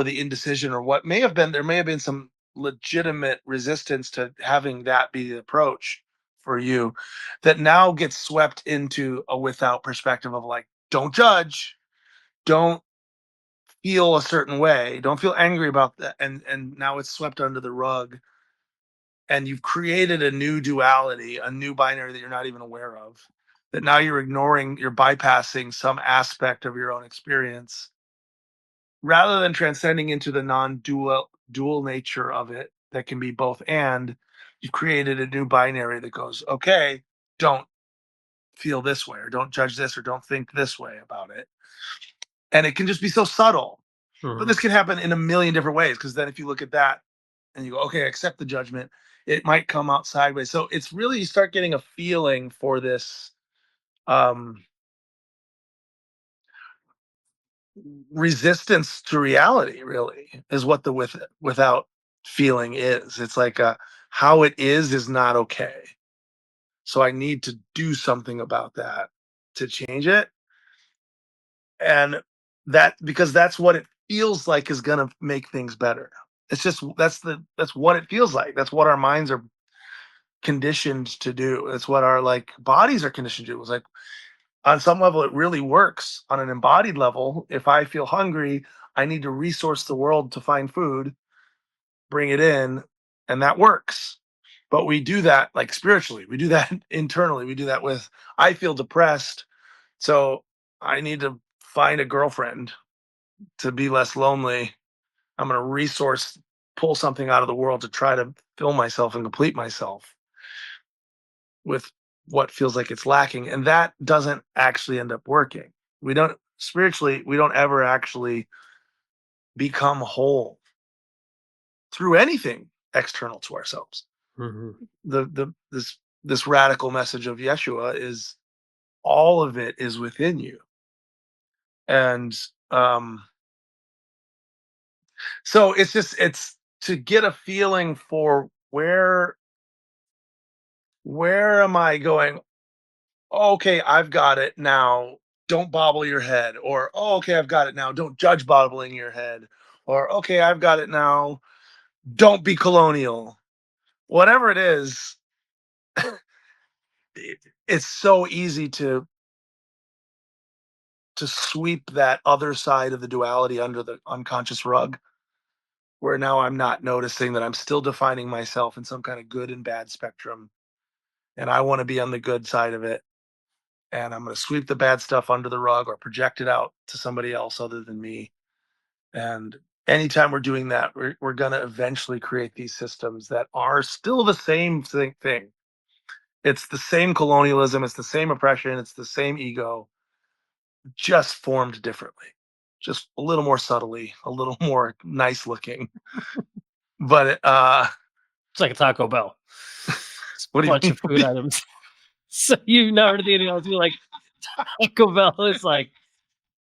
the indecision, or what may have been, there may have been some legitimate resistance to having that be the approach for you, that now gets swept into a without perspective of like, don't judge, don't feel a certain way, don't feel angry about that, and now it's swept under the rug, and you've created a new duality, a new binary that you're not even aware of, that now you're ignoring, you're bypassing some aspect of your own experience rather than transcending into the non-dual nature of it that can be both and. You've created a new binary that goes, okay, don't feel this way, or don't judge this, or don't think this way about it. And it can just be so subtle. But Mhm. this can happen in a million different ways. Because then if you look at that and you go, okay, accept the judgment, it might come out sideways. So it's really, you start getting a feeling for this um resistance to reality, really, is what the without feeling is. It's like how it is not okay. So I need to do something about that to change it. And that, because that's what it feels like is going to make things better. It's just that's what it feels like. That's what our minds are conditioned to do. It's what our like bodies are conditioned to do. It's like on some level it really works. On an embodied level, if I feel hungry, I need to resource the world to find food, bring it in, and that works. But we do that like spiritually. We do that internally. We do that with, I feel depressed, so I need to find a girlfriend to be less lonely. I'm going to resource, pull something out of the world to try to fill myself and complete myself with what feels like it's lacking. And that doesn't actually end up working. We don't, spiritually, we don't ever actually become whole through anything external to ourselves. Mhm. This radical message of Yeshua is all of it is within you. And um so it's just, it's to get a feeling for where am I going? "Oh, okay, I've got it now. Don't bobble your head." Or, "Oh, okay, I've got it now. Don't judge bobbling your head." Or, "Okay, I've got it now. Don't be colonial." Whatever it is, it, it's so easy to sweep that other side of the duality under the unconscious rug, where now I'm not noticing that I'm still defining myself in some kind of good and bad spectrum, and I want to be on the good side of it, and I'm going to sweep the bad stuff under the rug or project it out to somebody else other than me. And anytime we're doing that, we're going to eventually create these systems that are still the same thing. It's the same colonialism, it's the same oppression, it's the same ego, just formed differently, just a little more subtly, a little more nice looking. But It's like a Taco Bell. It's what a do you bunch mean? of food items. So you never eating else. You like Taco Bell is like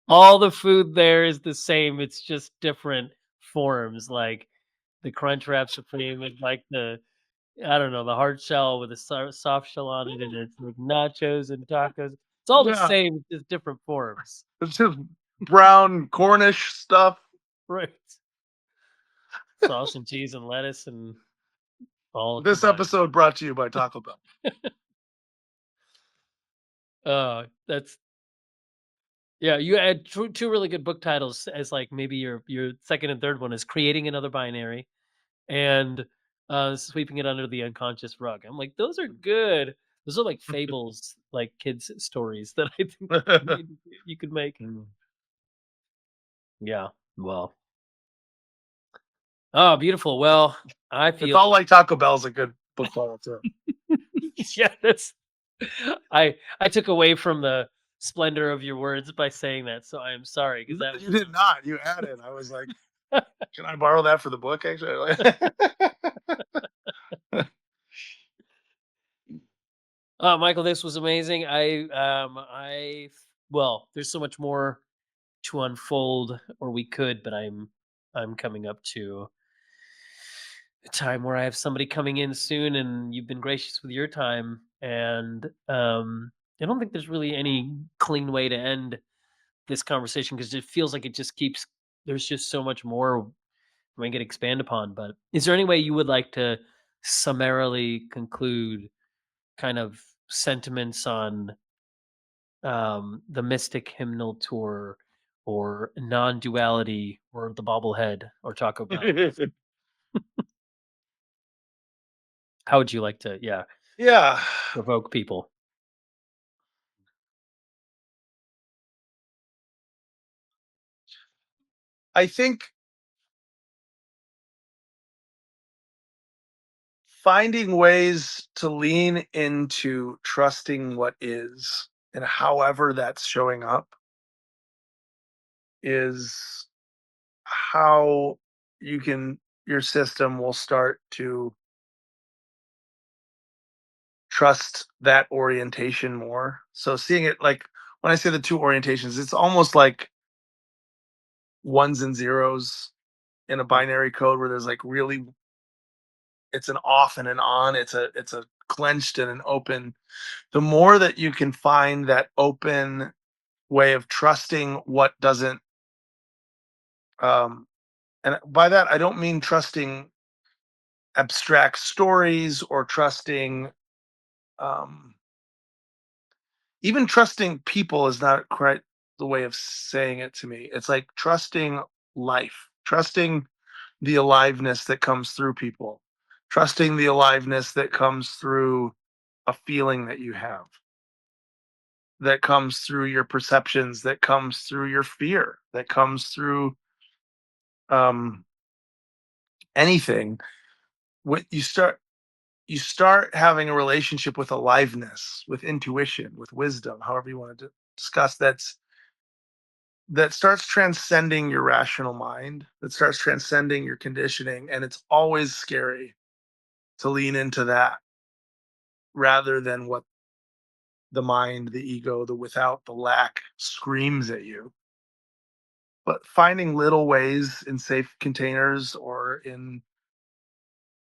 all the food there is the same. It's just different forms. Like the Crunch Wrap Supreme is like the I don't know the hard shell with the soft shell on it, and it's like nachos and tacos. It's all the Yeah, same, just different forms. it's just brown Cornish stuff. Right. Sauce and cheese and lettuce and all This combined. episode brought to you by Taco Bell. That's yeah. You had two really good book titles as like maybe your second and third one is creating another binary and sweeping it under the unconscious rug. I'm like those are good. Those are like fables, like kids stories that I think maybe you could make. Mm. Yeah. Well. Oh, beautiful. Well, I It's feel all like Taco Bell's a good book title too. yeah. That's I took away from the splendor of your words by saying that, so I am sorry because that You did not. You added. I was like, was can I borrow that for the book? Actually, oh, Michael, this was amazing. Well, there's so much more to unfold, or we could, but I'm coming up to a time where I have somebody coming in soon, and you've been gracious with your time, and I don't think there's really any clean way to end this conversation because it feels like it just keeps. There's just so much more we can expand upon. But is there any way you would like to summarily conclude kind of sentiments on the Mystic Hymnal Tour or Non-Duality or the Bobblehead or Taco Bell? How would you like to, yeah, yeah. provoke people? I think finding ways to lean into trusting what is, and however that's showing up is how your system will start to trust that orientation more. So seeing it like when I say the two orientations, it's almost like ones and zeros in a binary code where there's like really it's an off and an on, it's a clenched and an open. The more that you can find that open way of trusting what doesn't um and by that I don't mean trusting abstract stories or trusting um even trusting people is not quite the way of saying it to me. It's like trusting life, trusting the aliveness that comes through people, trusting the aliveness that comes through a feeling that you have, that comes through your perceptions, that comes through your fear, that comes through um, anything. What you start having a relationship with aliveness, with intuition, with wisdom, however you want to discuss that starts transcending your rational mind, that starts transcending your conditioning, and it's always scary to lean into that rather than what the mind, the ego, the without, the lack screams at you. But finding little ways in safe containers or in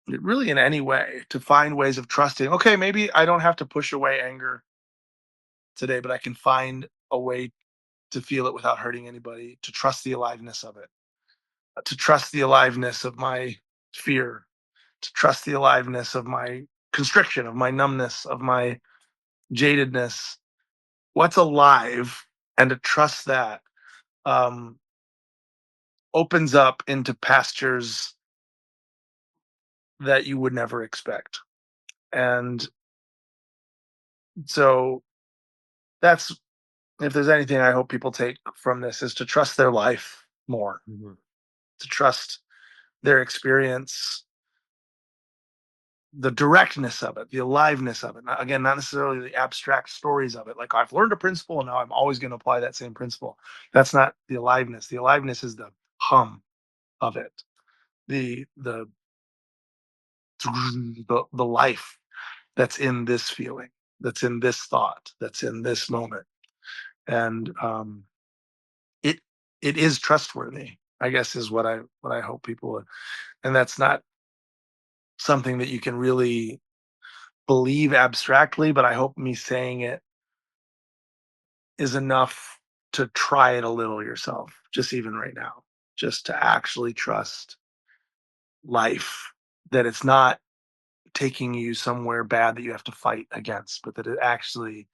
really in any way to find ways of trusting. Okay, maybe I don't have to push away anger today, but I can find a way to feel it without hurting anybody, to trust the aliveness of it, to trust the aliveness of my fear, to trust the aliveness of my constriction, of my numbness, of my jadedness. What's alive, and to trust that um, opens up into pastures that you would never expect. And so that's if there's anything I hope people take from this is to trust their life more, Mhm. to trust their experience, the directness of it, the aliveness of it. Again, not necessarily the abstract stories of it. Like I've learned a principle and now I'm always going to apply that same principle. That's not the aliveness. The aliveness is the hum of it, the the life that's in this feeling, that's in this thought, that's in this moment, and it it is trustworthy. I guess is what I hope people would, and that's not something that you can really believe abstractly, but I hope me saying it is enough to try it a little yourself, just even right now, just to actually trust life, that it's not taking you somewhere bad that you have to fight against, but that it actually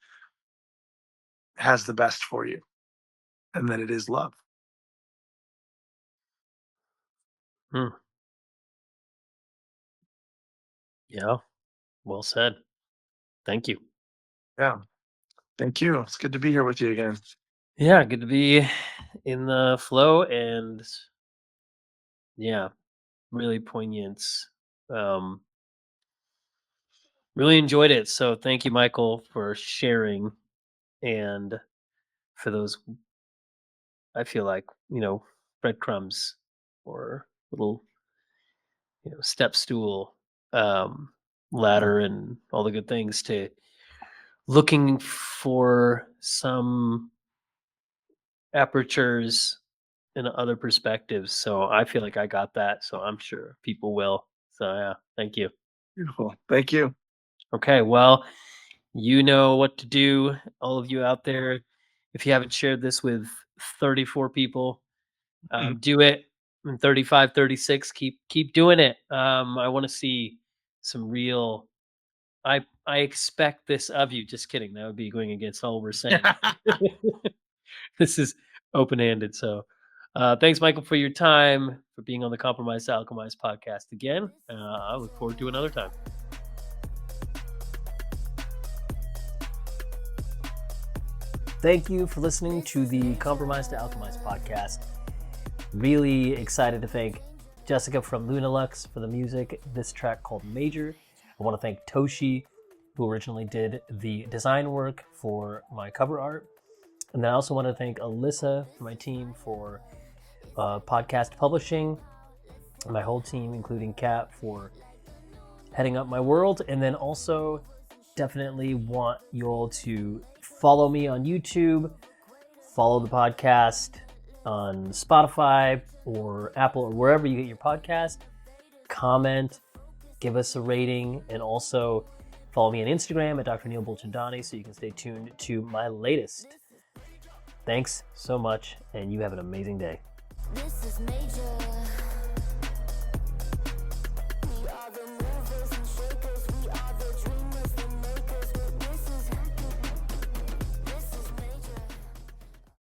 has the best for you and that it is love. Hmm. Yeah, well said. Thank you. Yeah. Thank you. It's good to be here with you again. Yeah, good to be in the flow and yeah, really poignant. Um, really enjoyed it. So thank you, Michael, for sharing and for those, I feel like, breadcrumbs or little, step stool, um, ladder and all the good things to looking for some apertures and other perspectives. So I feel like I got that. So I'm sure people will. So yeah, thank you. Beautiful. Thank you. Okay, well, you know what to do, all of you out there. If you haven't shared this with 34 people, do it. And 35, 36, keep doing it. I want to see some real. I expect this of you. Just kidding. That would be going against all we're saying. This is open-handed. So, thanks, Michael, for your time, for being on the Compromise to Alchemize podcast again. I look forward to another time. Thank you for listening to the Compromise to Alchemize podcast. Really excited to thank Jessica from Lunalux for the music, this track called Major. I want to thank Toshi, who originally did the design work for my cover art. And then I also want to thank Alyssa, my team, for podcast publishing, my whole team, including Kat, for heading up my world. And then also definitely want you all to follow me on YouTube, follow the podcast on Spotify or Apple or wherever you get your podcast, comment, give us a rating, and also follow me on Instagram at Dr. Neil Bulchandani so you can stay tuned to my latest. Thanks so much, and you have an amazing day. This is major.